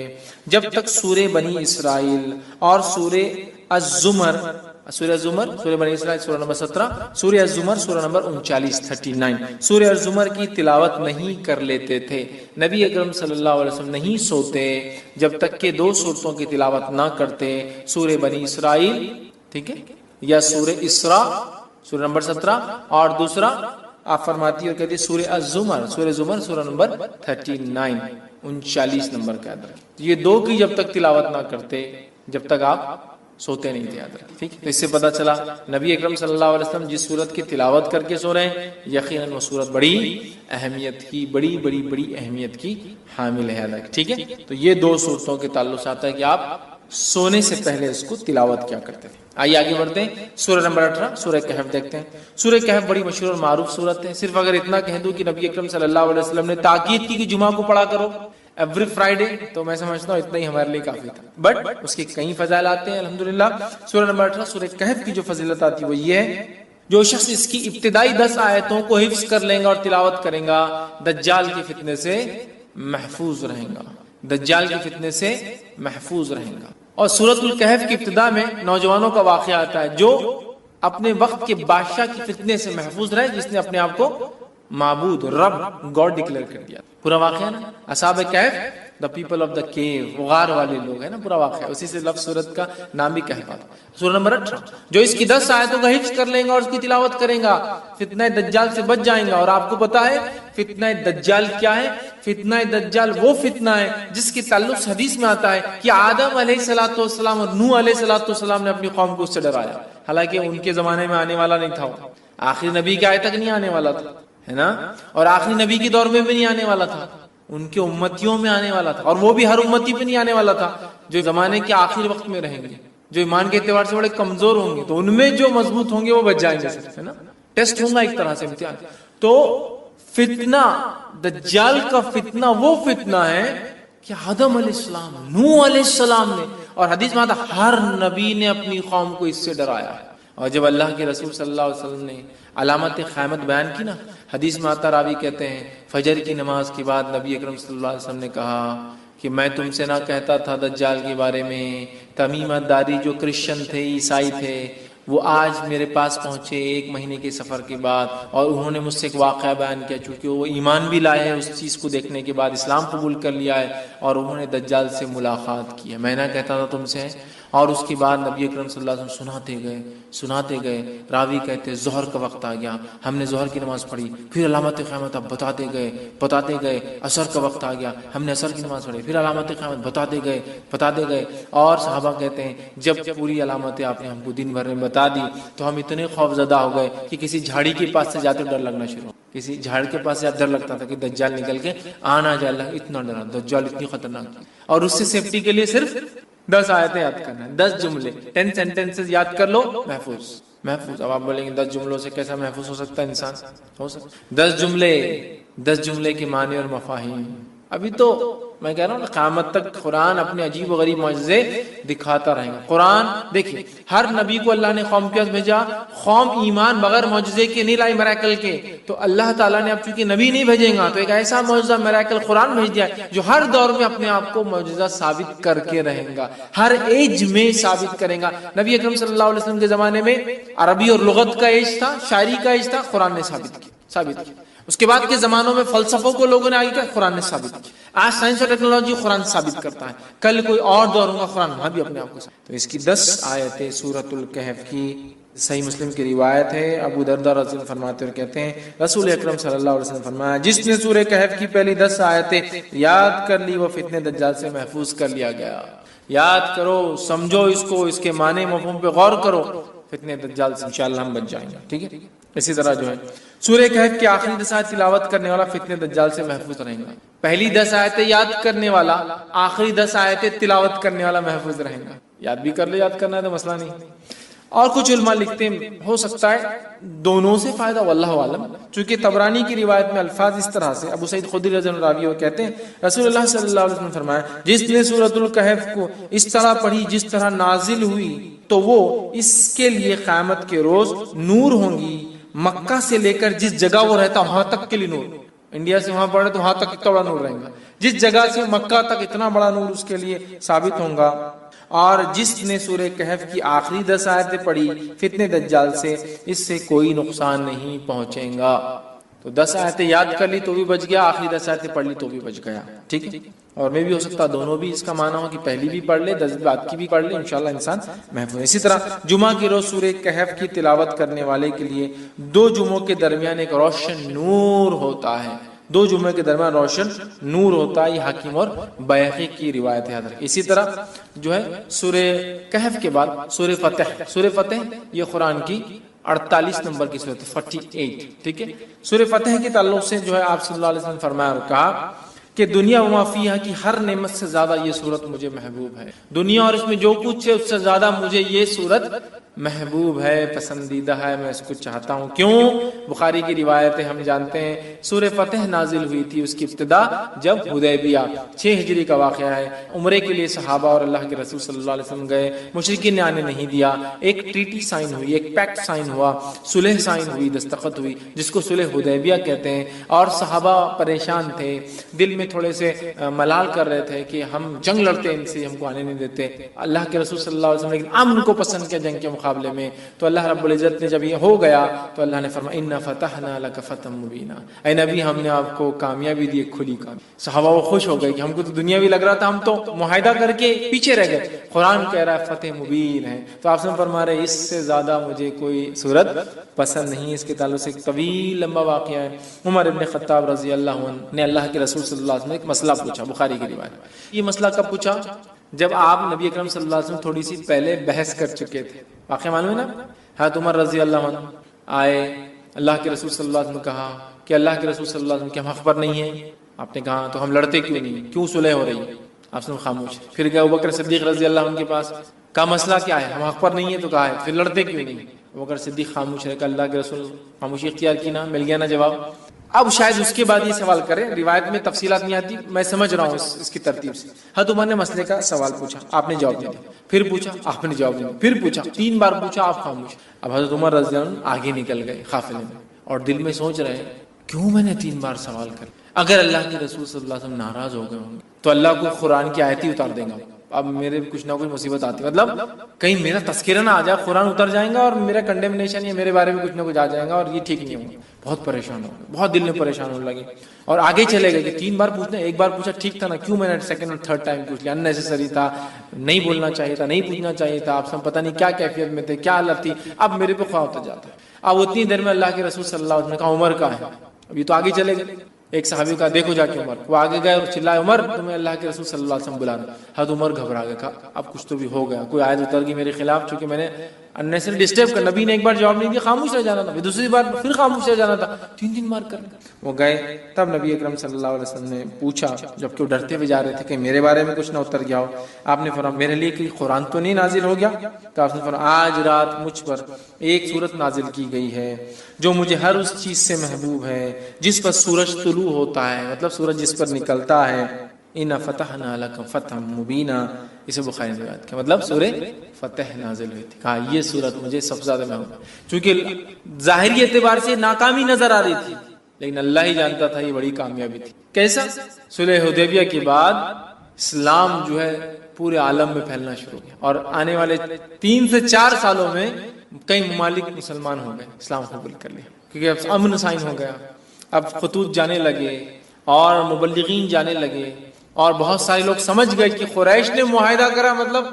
جب تک سورہ بنی اسرائیل اور سورہ الزمر، سورہ زمر، سورہ بنی اسرائیل سورہ نمبر 17، سورہ الزمر سورہ نمبر 39، سورہ الزمر کی تلاوت نہیں کر لیتے تھے. نبی اکرم صلی اللہ علیہ وسلم نہیں سوتے جب تک کہ 2 صورتوں کی تلاوت نہ کرتے، سورہ بنی اسرائیل، ٹھیک ہے، یا سورہ اسراء سورہ نمبر 17، اور دوسرا آپ فرماتی اور کہتی سورہ الزمر، سورہ زمر سورہ نمبر 39 نمبر کا یاد رکھیں. یہ 2 کی جب تک تلاوت نہ کرتے جب تک آپ سوتے نہیں تھے، یاد رکھیں. ٹھیک، تو اس سے پتہ چلا نبی اکرم صلی اللہ علیہ وسلم جس صورت کی تلاوت کر کے سو رہے ہیں یقیناً وہ صورت بڑی اہمیت کی، بڑی اہمیت کی حامل ہے. ٹھیک ہے، تو یہ 2 صورتوں کے تعلق سے آتا ہے کہ آپ سونے سے پہلے اس کو تلاوت کیا کرتے تھے. آئیے آگے بڑھتے ہیں، سورہ نمبر 18 سورہ کہف دیکھتے ہیں. سورہ کہف بڑی مشہور اور معروف صورت ہے. صرف اگر اتنا کہہ دوں کہ نبی اکرم صلی اللہ علیہ وسلم نے تاکید کی کہ جمعہ کو پڑھا کرو ایوری فرائیڈے، تو میں سمجھتا ہوں اتنا ہی ہمارے لیے کافی تھا. بٹ اس کے کئی فضائل آتے ہیں الحمدللہ. سورہ نمبر 18 سورہ کہف کی جو فضیلت آتی ہے وہ یہ ہے، جو شخص اس کی ابتدائی 10 آیتوں کو حفظ کر لیں گا اور تلاوت کریں گا دجال کے فتنے سے محفوظ رہیں گا، دجال کے فتنے سے محفوظ رہیں گا. اور سورۃ الکہف کی ابتدا میں نوجوانوں کا واقعہ آتا ہے جو اپنے وقت کے بادشاہ کے فتنے سے محفوظ رہے، جس نے اپنے آپ کو معبود، رب، گاڈ ڈکلیئر کر دیا. پورا واقعہ نا اصحاب کہف، دا پیپل آف دا کیو، غار والے لوگ ہیں نا، پورا واقعہ اسی سے لفظ سورت کا نام بھی کہف آتا. سورہ نمبر 18 جو اس کی 10 آیتوں کا حفظ کر لیں گا اور اس کی تلاوت کریں گا فتنہ دجال سے بچ جائیں گا. اور آپ کو پتا ہے فتنہ دجال کیا ہے؟ فتنہ دجال وہ فتنہ ہے جس کے تعلق حدیث میں آتا ہے کہ آدم علیہ الصلوۃ والسلام اور نوح علیہ الصلوۃ والسلام نے اپنی قوم کو اس سے ڈرایا، حالانکہ ان کے زمانے میں آنے والا نہیں تھا، آخری نبی کے آئے تک نہیں آنے والا تھا، ہے نا، اور آخری نبی کے دور میں بھی نہیں آنے والا تھا، ان کے امتیوں میں آنے والا تھا. اور وہ بھی ہر امتی پہ نہیں آنے والا تھا، جو زمانے کے آخر وقت میں رہیں گے، جو ایمان کے اعتبار سے بڑے کمزور ہوں گے، تو ان میں جو مضبوط ہوں گے وہ بچ جائیں گے، ہے نا، ٹیسٹ ہوگا ایک طرح سے، امتحان. تو فتنہ دجال کا فتنہ وہ فتنہ ہے کہ آدم علیہ السلام، نوح علیہ السلام نے، اور حدیث میں آتا ہر نبی نے اپنی قوم کو اس سے ڈرایا. اور جب اللہ کے رسول صلی اللہ علیہ وسلم نے علامت قیامت بیان کی نا، حدیث میں آتا، راوی کہتے ہیں فجر کی نماز کے بعد نبی اکرم صلی اللہ علیہ وسلم نے کہا کہ میں تم سے نہ کہتا تھا دجال کے بارے میں، تمیمت داری جو کرسچن تھے، عیسائی تھے، وہ آج میرے پاس پہنچے 1 مہینے کے سفر کے بعد، اور انہوں نے مجھ سے ایک واقعہ بیان کیا، چونکہ وہ ایمان بھی لائے ہیں اس چیز کو دیکھنے کے بعد، اسلام قبول کر لیا ہے، اور انہوں نے دجال سے ملاقات کی ہے. میں نہ کہتا تھا تم سے. اور اس کے بعد نبی اکرم صلی اللہ علیہ وسلم سناتے گئے. راوی کہتے ظہر کا وقت آ گیا، ہم نے ظہر کی نماز پڑھی، پھر علامت قیامت اب بتاتے گئے. عصر کا وقت آ گیا، ہم نے عصر کی نماز پڑھی، پھر علامت قیامت بتاتے گئے. اور صحابہ کہتے ہیں جب پوری علامتیں آپ نے ہم کو دن بھر میں بتا دی تو ہم اتنے خوف زدہ ہو گئے کہ کسی جھاڑی کے پاس سے جاتے ڈر لگنا شروع، کسی جھاڑ کے پاس سے ڈر لگتا تھا کہ دجال نکل کے آنا جائے. اللہ اتنا ڈرا، دجال اتنی خطرناک. اور اس سے سیفٹی کے لیے صرف 10 آیتیں یاد کرنا ہے، 10 جملے، 10 سینٹنسز یاد کر لو، محفوظ. اب آپ بولیں گے 10 جملوں سے کیسا محفوظ ہو سکتا ہے انسان؟ ہو سکتا 10 جملے کے معنی اور مفاہیم. ابھی تو میں کہہ رہا ہوں قیامت تک قرآن اپنے عجیب و غریب معجزے دکھاتا رہے گا. قرآن دیکھیے ہر نبی کو اللہ نے قوم کے پاس بھیجا, قوم ایمان بغیر معجزے کے نہیں لائی, میراکل کے. تو اللہ تعالیٰ نے اب چونکہ نبی نہیں بھیجیں گا تو ایک ایسا معجزہ میراکل قرآن بھیج دیا جو ہر دور میں اپنے آپ کو معجزہ ثابت کر کے رہے گا, ہر ایج میں ثابت کرے گا. نبی اکرم صلی اللہ علیہ وسلم کے زمانے میں عربی اور لغت کا ایج تھا, شاعری کا ایج تھا, قرآن نے ثابت کیا. اس کے بعد کے زمانوں میں فلسفوں کو لوگوں نے آگے کیا, قرآن نے ثابت کیا. آج سائنس اور ٹیکنالوجی قرآن ثابت کرتا ہے, کل کوئی اور دور ہوگا قرآن وہاں بھی اپنے آپ کو. تو اس کی 10 آیتیں سورۃ الکہف کی, صحیح مسلم کی روایت ہے. ابو درداء رضی اللہ عنہ فرماتے اور کہتے ہیں رسول اکرم صلی اللہ علیہ وسلم فرمایا جس نے سورہ کہف کی پہلی 10 آیتیں یاد کر لی وہ فتنہ دجال سے محفوظ کر لیا گیا. یاد کرو, سمجھو اس کو, اس کے معنی مفہوم پہ غور کرو, فتنہ دجال سے انشاءاللہ ہم بچ جائیں گے. ٹھیک ہے. اسی طرح جو ہے سورہ کہف کی آخری 10 آیت تلاوت کرنے والا فتنہ دجال سے محفوظ رہے گا. پہلی 10 آیتیں یاد کرنے والا, آخری 10 آیتیں تلاوت کرنے والا محفوظ رہے گا. یاد بھی کر لے, یاد کرنا ہے تو مسئلہ نہیں. اور کچھ علماء لکھتے ہیں ہو سکتا ہے دونوں سے فائدہ, واللہ عالم. چونکہ طبرانی کی روایت میں الفاظ اس طرح سے, ابو سعید خدری رضی اللہ عنہ کہتے ہیں رسول اللہ صلی اللہ علیہ وسلم فرمایا جس نے سورۃ الکہف کو اس طرح پڑھی جس طرح نازل ہوئی تو وہ اس کے لیے قیامت کے روز نور ہوں گی. مکہ سے لے کر جس جگہ وہ رہتا وہاں تک کے لیے نور, انڈیا سے وہاں پڑھے تو وہاں تک اتنا بڑا نور رہے گا, جس جگہ سے مکہ تک اتنا بڑا نور اس کے لیے ثابت ہوگا. اور جس نے سورہ کہف کی آخری 10 آیتیں پڑھی فتنہ دجال سے اس سے کوئی نقصان نہیں پہنچے گا. تو 10 آیتیں یاد کر لی تو بھی بچ گیا, آخری 10 آیتیں پڑھ لی تو بھی بچ گیا. ٹھیک ہے. اور میں بھی ہو سکتا دونوں بھی اس کا معنی ہو کہ پہلی بھی پڑھ لے 10 بعد کی بھی پڑھ لے, انشاءاللہ انسان محفوظ. اسی طرح جمعہ کی روز سورہ کہف کی تلاوت کرنے والے کے لیے 2 جمعوں کے درمیان ایک روشن نور ہوتا ہے. 2 جمعے کے درمیان روشن نور ہوتا ہے, یہ حاکم اور بیہقی کی روایت ہے. اسی طرح جو ہے سورہ کہف کے بعد سورہ فتح, سورہ فتح یہ قرآن کی 48 نمبر کی سورت 48. ٹھیک ہے. سورہ فتح کے تعلق سے جو ہے آپ صلی اللہ علیہ وسلم فرمایا اور کہا کہ دنیا وما فیہا کی ہر نعمت سے زیادہ یہ سورت مجھے محبوب ہے. دنیا اور اس میں جو کچھ ہے اس سے زیادہ مجھے یہ سورت محبوب ہے, پسندیدہ ہے, میں اس کو چاہتا ہوں. کیوں؟ بخاری کی روایت ہے, ہم جانتے ہیں سورہ فتح نازل ہوئی تھی اس کی ابتدا جب حدیبیہ 6 ہجری کا واقعہ ہے. عمرے کے لیے صحابہ اور اللہ کے رسول صلی اللہ علیہ وسلم گئے, مشرکین نے آنے نہیں دیا. ایک ٹریٹی سائن ہوئی, ایک پیکٹ سائن ہوا, صلح سائن ہوئی, دستخط ہوئی جس کو صلح حدیبیہ کہتے ہیں. اور صحابہ پریشان تھے, دل میں تھوڑے سے ملال کر رہے تھے کہ ہم جنگ لڑتے ان سے, ہم کو آنے نہیں دیتے. اللہ کے رسول صلی اللہ علیہ وسلم لیکن امن کو پسند کیا جنگ کے مقابلے میں. تو اللہ رب العزت نے جب یہ ہو گیا تو اللہ نے فرمایا انا فتحنا لک فتحا مبینا, اے نبی ہم نے آپ کو کامیابی دی, ایک کھلی کامیابی. صحابہ وہ خوش ہو گئے کہ ہم کو تو دنیا بھی لگ رہا تھا, ہم تو معاہدہ کر کے پیچھے رہ گئے, قرآن کہہ رہا ہے فتح مبین ہے. تو آپ سے فرما رہے اس سے زیادہ مجھے کوئی صورت پسند نہیں. اس کے تعلق سے ایک طویل لمبا واقعہ ہے. عمر ابن خطاب رضی اللہ عنہ نے اللہ کے رسول صلی اللہ علیہ وسلم ایک مسئلہ پوچھا, بخاری کی روایت. یہ مسئلہ کب پوچھا؟ جب آپ نبی اکرم صلی اللہ علیہ وسلم تھوڑی سی پہلے بحث کر چکے تھے. واقعہ معلوم ہے نا, حضرت عمر رضی اللہ عنہ آئے, اللہ کے رسول صلی اللہ علیہ وسلم نے کہا کہ اللہ کے رسول صلی اللہ علیہ وسلم کے ہم حق پر نہیں ہیں. آپ نے کہا تو ہم لڑتے کیوں نہیں, کیوں صلح ہو رہی ہے؟ آپ نے خاموش. پھر گئے ابوبکر صدیق رضی اللہ عنہ کے پاس, کا مسئلہ کیا ہے؟ ہم حق پر نہیں ہے تو کہا ہے, پھر لڑتے کیوں نہیں؟ ابوبکر صدیق خاموش رہے, کہ اللہ کے رسول خاموشی اختیار کی نا, مل گیا نا جواب. اب شاید اس کے بعد یہ سوال کرے, روایت میں تفصیلات نہیں آتی, میں سمجھ رہا ہوں اس کی ترتیب سے. حضرت عمر نے مسئلے کا سوال پوچھا, آپ نے جواب نہیں دیا. پھر پوچھا, آپ نے جواب نہیں دیا. پھر پوچھا, 3 بار پوچھا, آپ خاموش. اب حضرت عمر رضی اللہ عنہ آگے نکل گئے قافلے میں, اور دل میں سوچ رہے کیوں میں نے 3 بار سوال کر. اگر اللہ کے رسول صلی اللہ علیہ وسلم ناراض ہو گئے ہوں گے تو اللہ کو قرآن کی آیت ہی اتار دے گا. اب میرے کچھ نہ کچھ مصیبت آتی, مطلب کہیں میرا تذکرہ نہ آ جائے, قرآن اتر جائیں گا اور میرا کنڈیمنیشن یا میرے بارے میں کچھ نہ کچھ آ جائے گا, اور یہ ٹھیک نہیں ہوگا. بہت پریشان ہو گئے, بہت دل میں پریشان ہونے لگے, اور آگے چلے گئے کہ 3 بار پوچھنا, 1 بار پوچھا ٹھیک تھا نا, کیوں میں نے سیکنڈ اور تھرڈ ٹائم پوچھ لیا, ان نیسیسری تھا, نہیں بولنا چاہیے تھا, نہیں پوچھنا چاہیے تھا. آپ سب پتہ نہیں کیا کیفیت میں تھے, کیا حالت تھی, اب میرے پہ خواہ ہوتا جاتا ہے. اب اتنی دیر میں اللہ کے رسول صلی اللہ علیہ وسلم نے کہا عمر کا ہے. ابھی تو آگے چلے گئے, ایک صحابی کا دیکھو جا کے عمر, وہ آگے گئے اور چلائے عمر تمہیں اللہ کے رسول صلی اللہ علیہ وسلم بلا رہا. حضرت عمر گھبرا گئے, کہا اب کچھ تو بھی ہو گیا, کوئی آیت اتر گئی میرے خلاف, چونکہ میں نے انیسری ڈسٹرب کر. نبی نے ایک بار جواب نہیں دیا, خاموش رہ جانا تھا, پھر دوسری بار پھر خاموش رہ جانا تھا, 3 بار کر. وہ گئے, تب نبی اکرم صلی اللہ علیہ وسلم نے پوچھا, جبکہ وہ ڈرتے ہوئے جا رہے تھے کہ میرے بارے میں کچھ نہ اتر گیا ہو. آپ نے فرمایا میرے لیے کوئی قرآن تو نہیں نازل ہو گیا؟ تو آپ نے فرمایا آج رات مجھ پر ایک سورت نازل کی گئی ہے جو مجھے ہر اس چیز سے محبوب ہے جس پر سورج طلوع ہوتا ہے, مطلب سورج جس پر نکلتا ہے, اِنَّا فَتَحْنَا لَكَ فَتْحًا مُبِينًا، اسے بخاری نے روایت کیا، مطلب سورہ فتح نازل ہوئی تھی. کہا یہ سورت مجھے سب سے زیادہ محبوب ہے، چونکہ ظاہری اعتبار سے ناکامی نظر آ رہی تھی، لیکن اللہ ہی جانتا تھا یہ بڑی کامیابی تھی. کیسا؟ صلح حدیبیہ کے بعد اسلام جو ہے پورے عالم میں پھیلنا شروع ہو گیا، اور آنے والے 3 سے 4 سالوں میں کئی ممالک مسلمان ہو گئے، اسلام قبول کر لیا، کیونکہ اب امن سائن ہو گیا، اب خطوط جانے لگے اور مبلغین جانے لگے، اور بہت سارے لوگ سمجھ گئے کہ قریش نے معاہدہ کرا مطلب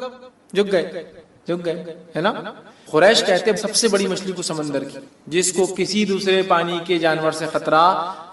جھک گئے ہے نا. قریش کہتے ہیں سب سے بڑی مچھلی کو سمندر کی، جس کو کسی دوسرے پانی کے جانور سے خطرہ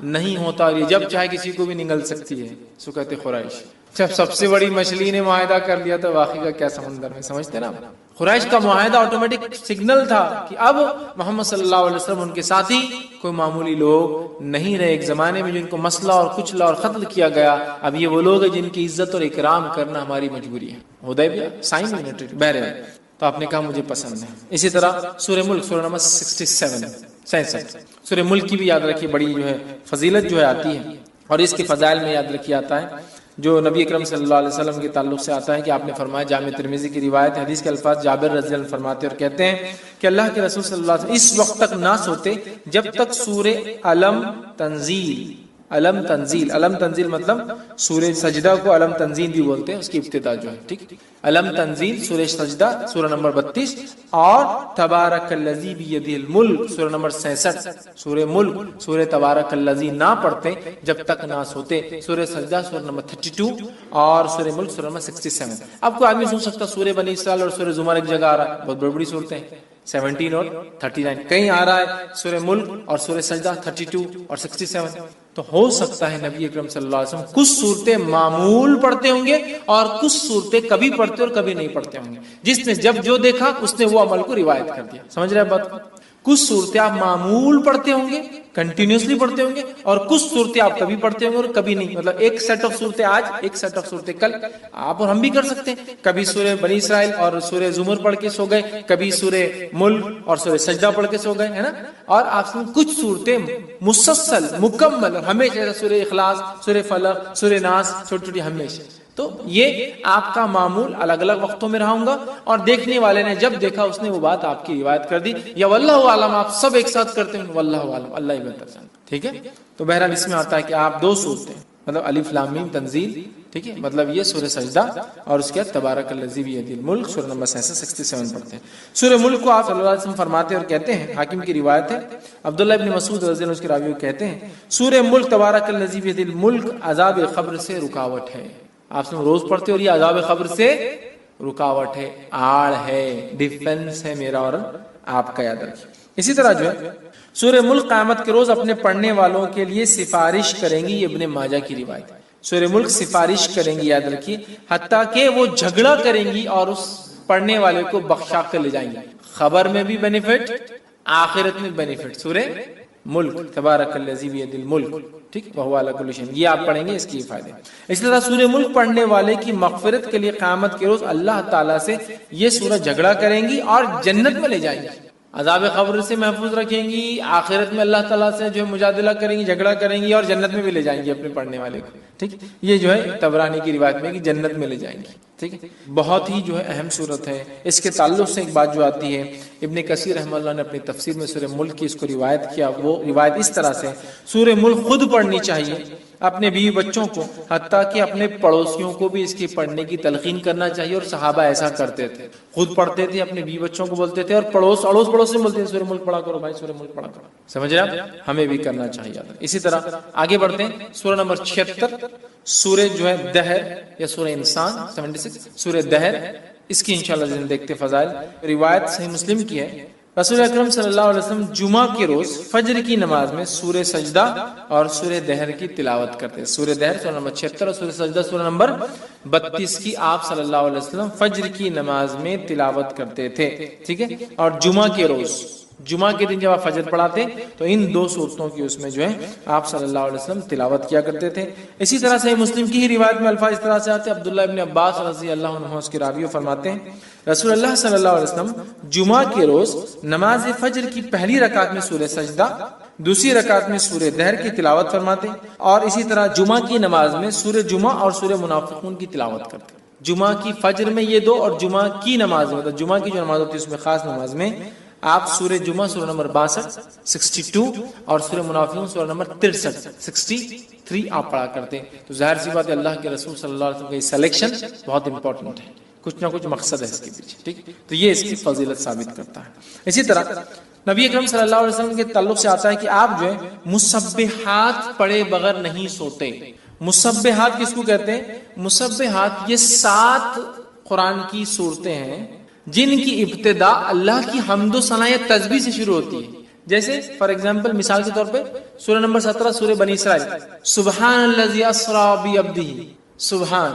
نہیں ہوتا، اور یہ جب چاہے کسی کو بھی نگل سکتی ہے، سو کہتے قریش. جب سب سے بڑی مچھلی نے معاہدہ کر لیا تو واقعی کا کیا سمندر میں، سمجھتے نا. قریش کا معاہدہ آٹومیٹک سگنل تھا کہ اب محمد صلی اللہ علیہ وسلم ان کے ساتھی کوئی معمولی لوگ نہیں رہے. ایک زمانے میں جن کو مسئلہ اور کچلا اور قتل کیا گیا، اب یہ وہ لوگ ہیں جن کی عزت اور اکرام کرنا ہماری مجبوری ہے. حدیبیہ سائن یونیٹری بہرحال، تو آپ نے کہا مجھے پسند ہے. اسی طرح سورہ ملک، سورہ نمبر 67 سورہ ملک کی بھی یاد رکھیے، بڑی جو ہے فضیلت جو ہے آتی ہے، اور اس کے فضائل میں یاد رکھی آتا ہے جو نبی اکرم صلی اللہ علیہ وسلم کے تعلق سے آتا ہے کہ آپ نے فرمایا، جامع ترمذی کی روایت، حدیث کے الفاظ جابر رضی اللہ عنہ فرماتے اور کہتے ہیں کہ اللہ کے رسول صلی اللہ علیہ وسلم اس وقت تک نہ سوتے جب تک سورہ علم تنزیل مطلب سورہ سجدہ کو علم تنزیل بھی بولتے ہیں، اس کی ابتدا جو ہے، ٹھیک، علم تنزیل سورہ سجدہ سورہ نمبر 32، اور تبارک الذی بیدہ الملک سورہ نمبر 66، سورہ ملک سورہ تبارک الذی نہ پڑھتے جب تک نہ سوتے. سورہ سجدہ سورہ نمبر 32 اور سورہ ملک سورہ نمبر 67. اب کوئی آدمی سوچ سکتا سورہ بنی اسرائیل اور سورہ زمر ایک جگہ آ رہا ہے، بہت بڑی بڑی صورتیں ہیں، 17 اور 39 کہیں آ رہا ہے سورہ ملک اور سورہ سجدہ 32 اور 67. تو ہو سکتا ہے نبی اکرم صلی اللہ علیہ وسلم کچھ صورتیں معمول پڑھتے ہوں گے اور کچھ صورتیں کبھی پڑھتے اور کبھی نہیں پڑھتے ہوں گے. جس نے جب جو دیکھا اس نے وہ عمل کو روایت کر دیا. سمجھ رہے بات کو؟ کچھ صورتیں آپ معمول پڑھتے ہوں گے، کنٹینیوسلی پڑھتے ہوں گے، اور کچھ صورتیں آپ کبھی پڑھتے ہوں گے اور کبھی نہیں. مطلب ایک سیٹ آف صورتیں آج، ایک سیٹ آف صورتیں کل. آپ اور ہم بھی کر سکتے ہیں، کبھی سورہ بنی اسرائیل اور سورہ زمر پڑھ کے سو گئے، کبھی سورہ ملک اور سورہ سجدہ پڑھ کے سو گئے، ہے نا. اور آپ سے کچھ صورتیں مسلسل مکمل اور ہمیشہ، سورہ اخلاص، سورہ فلق، سورہ ناس، چھوٹی چھوٹی ہمیشہ. تو یہ آپ کا معمول الگ الگ وقتوں میں رہا ہوں گا، اور دیکھنے والے نے جب دیکھا اس نے وہ بات آپ کی روایت کر دی، یا واللہ عالم آپ سب ایک ساتھ کرتے ہیں، واللہ عالم اللہ ہی بہتر جانتا. ٹھیک ہے. تو بہرحال اس میں آتا ہے کہ آپ 2 صورتیں، مطلب الف لام میم تنزیل، ٹھیک ہے، مطلب یہ سورہ سجدہ اور اس کے بعد تبارک الذی بیدہ الملک سورہ نمبر 67 پڑھتے ہیں. سورہ ملک کو آپ صلی اللہ علیہ وسلم فرماتے اور کہتے ہیں، حاکم کی روایت ہے، عبداللہ ابن مسعود رضی اللہ عنہ کے راوی کہتے ہیں سورہ ملک تبارک الذی بیدہ الملک عذاب قبر سے رکاوٹ ہے. آپ سے روز پڑھتے اور یہ عذاب قبر سے رکاوٹ ہے، آڑ ہے، ڈیفنس ہے میرا اور آپ کا، یاد رکھیے. اسی طرح جو ہے سورہ ملک قیامت کے روز اپنے پڑھنے والوں کے لیے سفارش کریں گی، یہ ابن ماجہ کی روایت ہے. سورہ ملک سفارش کریں گی، یاد رکھیے، حتیٰ کہ وہ جھگڑا کریں گی اور اس پڑھنے والے کو بخشا کر لے جائیں گے. خبر میں بھی بینیفٹ، آخرت میں بینیفٹ. سورہ ملک تبارک الذی بیدہ الملک، ٹھیک، وہو علی کل شیء، یہ آپ پڑھیں گے، اس کی فائدے. اسی طرح سورہ ملک پڑھنے والے کی مغفرت کے لیے قیامت کے روز اللہ تعالیٰ سے یہ سورہ جھگڑا کریں گی اور جنت میں لے جائیں گی، عذاب قبر سے محفوظ رکھیں گی، آخرت میں اللہ تعالیٰ سے جو مجادلہ کریں گی، جھگڑا کریں گی، اور جنت میں بھی لے جائیں گی اپنے پڑھنے والے کو. ٹھیک، یہ جو ہے طبرانی کی روایت میں کہ جنت میں لے جائیں گی. ٹھیک ہے، بہت ہی جو ہے اہم صورت ہے. اس کے تعلق سے ایک بات جو آتی ہے، ابن کثیر رحمہ اللہ نے اپنی تفسیر میں سورہ ملک کی اس کو روایت کیا. وہ روایت اس طرح سے، سورہ ملک خود پڑھنی چاہیے اپنے بیوی بچوں کو، حتیٰ کہ اپنے پڑوسیوں کو بھی اس کی پڑھنے کی تلقین کرنا چاہیے. اور صحابہ ایسا کرتے تھے، خود پڑھتے تھے، اپنے بیوی بچوں کو بولتے تھے، اور پڑوس سے بولتے تھے سورہ ملک پڑھا کرو بھائی، سورہ ملک پڑھا کرو. سمجھ رہے آپ؟ ہمیں بھی کرنا چاہیے. اسی طرح آگے بڑھتے ہیں، سورہ نمبر 76 سورہ جو ہے دہر یا سورہ انسان 76 سورہ دہر، اس کی انشاءاللہ دیکھتے فضائل. روایت صحیح مسلم کی ہے، رسول اکرم صلی اللہ علیہ وسلم جمعہ کے روز فجر کی نماز میں سورہ سجدہ اور سورہ دہر کی تلاوت کرتے ہیں. سورہ دہر سورہ نمبر 76 اور سورہ سجدہ سورہ نمبر 32 کی آپ صلی اللہ علیہ وسلم فجر کی نماز میں تلاوت کرتے تھے. ٹھیک ہے، اور جمعہ کے روز، جمعہ کے دن جب آپ فجر پڑھاتے تو ان 2 صورتوں کی اس میں جو ہے آپ صلی اللہ علیہ وسلم تلاوت کیا کرتے تھے. اسی طرح سے مسلم کی ہی روایت میں الفاظ اس طرح سے آتے ہیں. عبداللہ ابن عباس رضی اللہ عنہ اس کے راوی فرماتے ہیں رسول اللہ صلی اللہ علیہ وسلم جمعہ کے روز نماز فجر کی پہلی رکعت میں سورہ سجدہ دوسری رکعت میں سورہ دہر کی تلاوت فرماتے اور اسی طرح جمعہ کی نماز میں سورہ جمعہ اور سورہ منافقون کی تلاوت کرتے. جمعہ کی فجر میں یہ دو اور جمعہ کی نماز میں مطلب جمعہ کی جو نماز ہوتی ہے اس میں خاص نماز میں آپ سورہ جمعہ سورہ نمبر 62 62 اور سورہ منافقون سورہ نمبر 63 63 آپ پڑھا کرتے ہیں. تو ظاہر سی بات ہے اللہ کے رسول صلی اللہ علیہ وسلم کا یہ سلیکشن بہت امپورٹنٹ ہے, کچھ نہ کچھ مقصد ہے اس کے پیچھے, ٹھیک. تو یہ اس کی فضیلت ثابت کرتا ہے. اسی طرح نبی اکرم صلی اللہ علیہ وسلم کے تعلق سے آتا ہے کہ آپ جو ہے مسبحات پڑھے بغیر نہیں سوتے. مسبحات کس کو کہتے ہیں؟ مسبحات یہ 7 قرآن کی صورتیں ہیں جن کی ابتدا اللہ کی حمد و ثنا یا تسبیح سے شروع ہوتی ہے. جیسے فار ایگزامپل مثال کے طور پہ سورہ نمبر 17 سورہ بنی اسرائیل, سبحان الذی اسری بعبدہ, سبحان.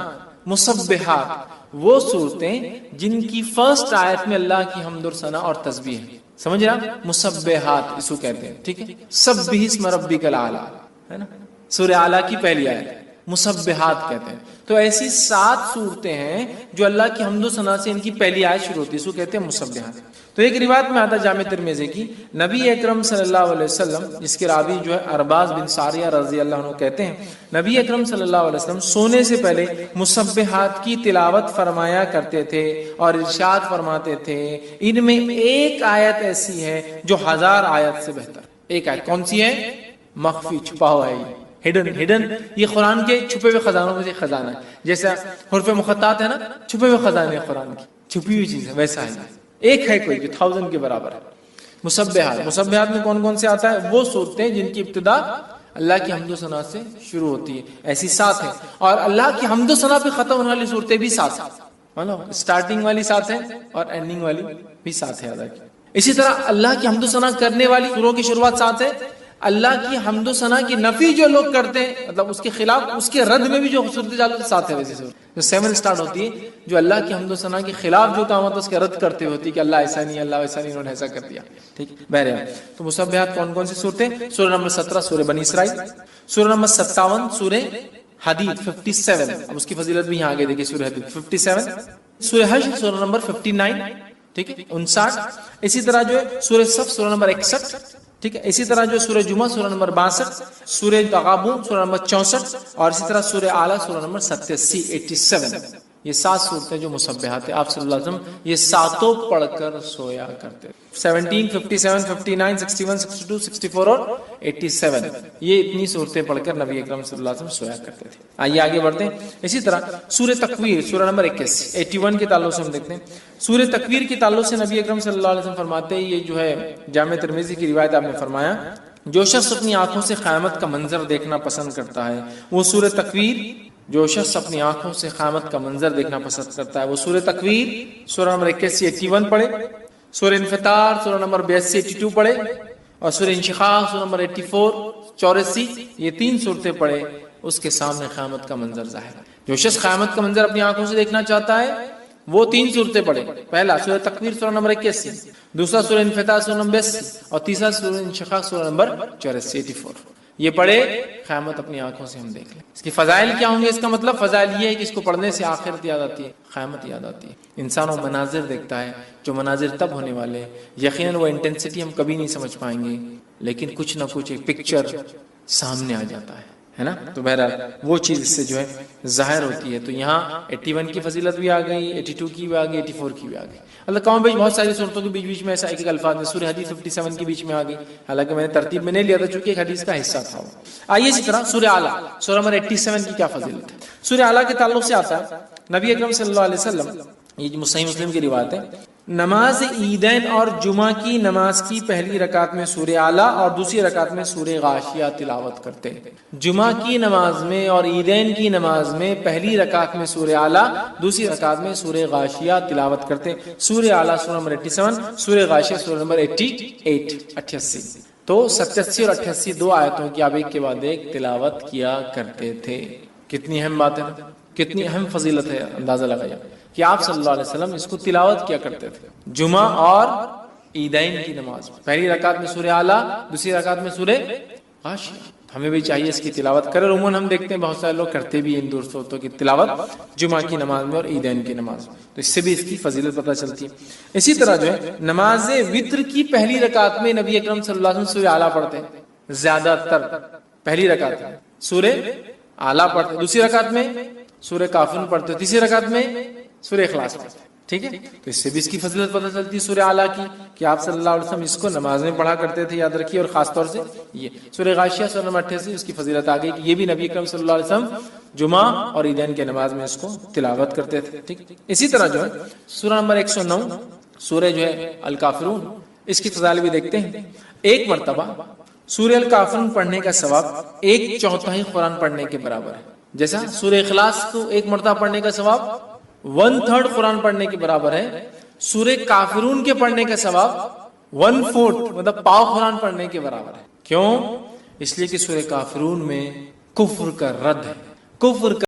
مسبحات وہ صورتیں جن کی فرسٹ آیت میں اللہ کی حمد و ثنا اور تسبیح ہے, سمجھ رہے آپ؟ مسبحات اس کو کہتے ہیں, ٹھیک ہے. سبح اسم ربک الاعلی ہے نا, سورہ اعلیٰ کی پہلی آیت مسبحات کہتے ہیں. تو ایسی 7 صورتیں ہیں جو اللہ کی حمد و ثنا سے ان کی پہلی آیت شروع ہوتی ہے, اس کو کہتے ہیں مسبحات. تو ایک روایت میں آتا جامع ترمذی کی, نبی اکرم صلی اللہ علیہ وسلم جس کے راوی جو ہے ارباز بن ساریہ رضی اللہ عنہ کہتے ہیں نبی اکرم صلی اللہ علیہ وسلم سونے سے پہلے مسبحات کی تلاوت فرمایا کرتے تھے اور ارشاد فرماتے تھے ان میں ایک آیت ایسی ہے جو 1000 آیت سے بہتر. ایک آیت کون سی ہے؟ مخفی, چھپا ہوا ہے, ہڈن. یہ قرآن کے چھپے ہوئے خزانوں میں سے خزانہ ہے. جیسا حروف مقطعات ہے نا, چھپے ہوئے خزانے قرآن کی, چھپی ہوئی چیز ہے, ویسا ہے. ایک ہے کوئی جو 1000 کے برابر ہے. مسبحات میں کون کون سے آتا ہے؟ وہ صورتیں جن کی ابتدا اللہ کی حمد و ثنا سے شروع ہوتی ہے, ایسی 7 ہیں. اور اللہ کی حمد و ثنا پہ ختم ہونے والی صورتیں بھی 7 ہیں, مطلب اسٹارٹنگ والی 7 ہیں اور اینڈنگ والی بھی 7 ہے. اسی طرح اللہ کی حمد و ثنا کرنے والی سوروں کی شروعات 7 ہے. اللہ کی حمد و ثنا کی نفی جو لوگ کرتے ہیں مطلب اس کے خلاف اس کے رد میں بھی جو صورتیں چالو 7 ہے. ویسے جو 7 سٹارٹ ہوتی ہے جو اللہ کی حمد و ثنا کے خلاف جو کام ہوتا ہے اس کے رد کرتے ہوتی ہے کہ اللہ ایسا نہیں, اللہ ویسا نہیں, انہوں نے ایسا کر دیا, ٹھیک. بہرحال تو مسبحات کون کون سی صورتیں؟ سورہ نمبر 17 سورہ بنی اسرائیل, سورہ نمبر 57 سورہ حدید 57, اب اس کی فضیلت بھی یہاں آگے دیکھیں. سورہ حدید 57, سورہ حشر سورہ نمبر 59, ٹھیک ہے 59. اسی طرح جو ہے سورہ صف سورہ نمبر 61, ٹھیک ہے. اسی طرح جو سورہ جمعہ سورہ نمبر 62, سورہ تغابن سورہ نمبر 64 اور اسی طرح سورہ اعلیٰ سورہ نمبر 87. یہ 7 صورتیں جو مسبحات ہیں. آپ صلی اللہ علیہ وسلم یہ 7 پڑھ کر سویا کرتے. 17, 57, 59, 61, 62, 64 اور 87 یہ اتنی صورتیں پڑھ کر نبی اکرم صلی اللہ علیہ وسلم سویا کرتے تھے. آئیے آگے بڑھتے ہیں. اسی طرح سورہ تکویر سورہ نمبر 81 کے تعلق سے ہم دیکھتے ہیں. سورہ تکویر کے تعلق سے نبی اکرم صلی اللہ علیہ وسلم فرماتے ہیں, یہ جو ہے جامع ترمذی کی روایت آپ نے فرمایا, جو شخص اپنی آنکھوں سے قیامت کا منظر دیکھنا پسند کرتا ہے وہ سورہ تکویر, جو شخص اپنی آنکھوں سے قیامت کا منظر دیکھنا پسند کرتا ہے وہ سورہ تکویر سورہ نمبر 81 پڑھے, سورہ انفطار سورہ نمبر 82 پڑھے اور سورہ انشقاق سورہ نمبر 84 یہ 3 صورتیں پڑھے. اس کے سامنے قیامت کا منظر ظاہر ہے. جو شخص قیامت کا منظر اپنی آنکھوں سے دیکھنا چاہتا ہے وہ 3 صورتیں پڑھے. پہلا سورہ تکویر سورہ نمبر 81, دوسرا سورہ انفطار سورہ نمبر 82 اور تیسرا سورہ انشقاق سورہ نمبر 84. یہ پڑھے قیامت اپنی آنکھوں سے ہم دیکھ لیں. اس کی فضائل کیا ہوں گے؟ اس کا مطلب فضائل یہ ہے کہ اس کو پڑھنے سے آخرت یاد آتی ہے, قیامت یاد آتی ہے. انسان وہ مناظر دیکھتا ہے جو مناظر تب ہونے والے, یقیناً وہ انٹینسٹی ہم کبھی نہیں سمجھ پائیں گے لیکن کچھ نہ کچھ ایک پکچر سامنے آ جاتا ہے نا. تو بہرحال وہ چیز اس سے جو ہے ظاہر ہوتی ہے. تو یہاں 81 کی فضیلت بھی آ گئی, 82 کی بھی آ گئی, 84 کی بھی آ گئی. اللہ کام بیچ بہت ساری صورتوں کے بیچ میں ایسا ایک الفاظ میں سورہ حدید 57 کے بیچ میں آ گئی, حالانکہ میں نے ترتیب میں نہیں لیا تھا چونکہ ایک حدیث کا حصہ تھا. آئیے اسی طرح سورہ اعلیٰ سورہ نمبر 87 کی کیا فضیلت ہے؟ سورہ اعلیٰ کے تعلق سے آتا ہے نبی اکرم صلی اللہ علیہ وسلم, یہ صحیح مسلم کی روایت ہے, نماز عیدین اور جمعہ کی نماز کی پہلی رکعت میں سورہ اعلیٰ اور دوسری رکعت میں سورہ غاشیہ تلاوت کرتے. جمعہ کی نماز میں اور عیدین کی نماز میں پہلی رکعت میں سورہ اعلیٰ, دوسری رکعت میں سورہ غاشیہ تلاوت کرتے. سورہ اعلیٰ سورہ نمبر 87, سورہ غاشیہ سورہ نمبر 88. تو 87 اور 88 2 آیتوں کی آپ ایک کے بعد ایک تلاوت کیا کرتے تھے. کتنی اہم بات ہے, کتنی اہم فضیلت ہے, اندازہ لگایا کہ آپ صلی اللہ علیہ وسلم اس کو تلاوت کیا کرتے تھے جمعہ اور عیدین کی نماز میں. پہلی رکعت میں سورہ اعلیٰ, دوسری رکعت میں سورہ غاشیہ. ہمیں بھی چاہیے اس کی تلاوت کرے. عموماً ہم دیکھتے ہیں بہت سارے لوگ کرتے بھی ان دوستوں کی تلاوت جمعہ کی نماز میں اور عیدین کی نماز میں, تو اس سے بھی اس کی فضیلت پتہ چلتی ہے. اسی طرح جو ہے نماز وتر کی پہلی رکعت میں نبی اکرم صلی اللہ علیہ وسلم سورہ اعلیٰ پڑھتے ہیں. زیادہ تر پہلی رکعت میں سورہ اعلیٰ پڑھتے، دوسری رکعت میں سورہ کافرون پڑھتے، تیسری رکعت میں سورہ اخلاص پڑھتے. ٹھیک ہے، تو اس سے بھی اس کی فضیلت پتہ چلتی ہے سورہ اعلیٰ کی، کہ آپ صلی اللہ علیہ وسلم اس کو نماز میں پڑھا کرتے تھے، یاد رکھیے. اور خاص طور سے یہ سورہ غاشیہ سورہ نمبر 88 اس کی فضیلت آ گئی کہ یہ بھی نبی اکرم صلی اللہ علیہ وسلم جمعہ اور عیدین کے نماز میں اس کو تلاوت کرتے تھے. ٹھیک، اسی طرح جو ہے سورہ نمبر 109 سورہ جو ہے الکافرون، اس کی فضائل بھی دیکھتے ہیں. ایک مرتبہ سورہ الکافرون پڑھنے کا ثواب 1/4 قرآن پڑھنے کے برابر ہے. جیسا سورہ اخلاص کو ایک مرتبہ پڑھنے کا ثواب 1/3 قرآن پڑھنے کے برابر ہے، سورہ کافرون کے پڑھنے کا ثواب 1/4 مطلب پاؤ قرآن پڑھنے کے برابر ہے. کیوں؟ اس لیے کہ سورہ کافرون میں کفر کا رد ہے، کفر کا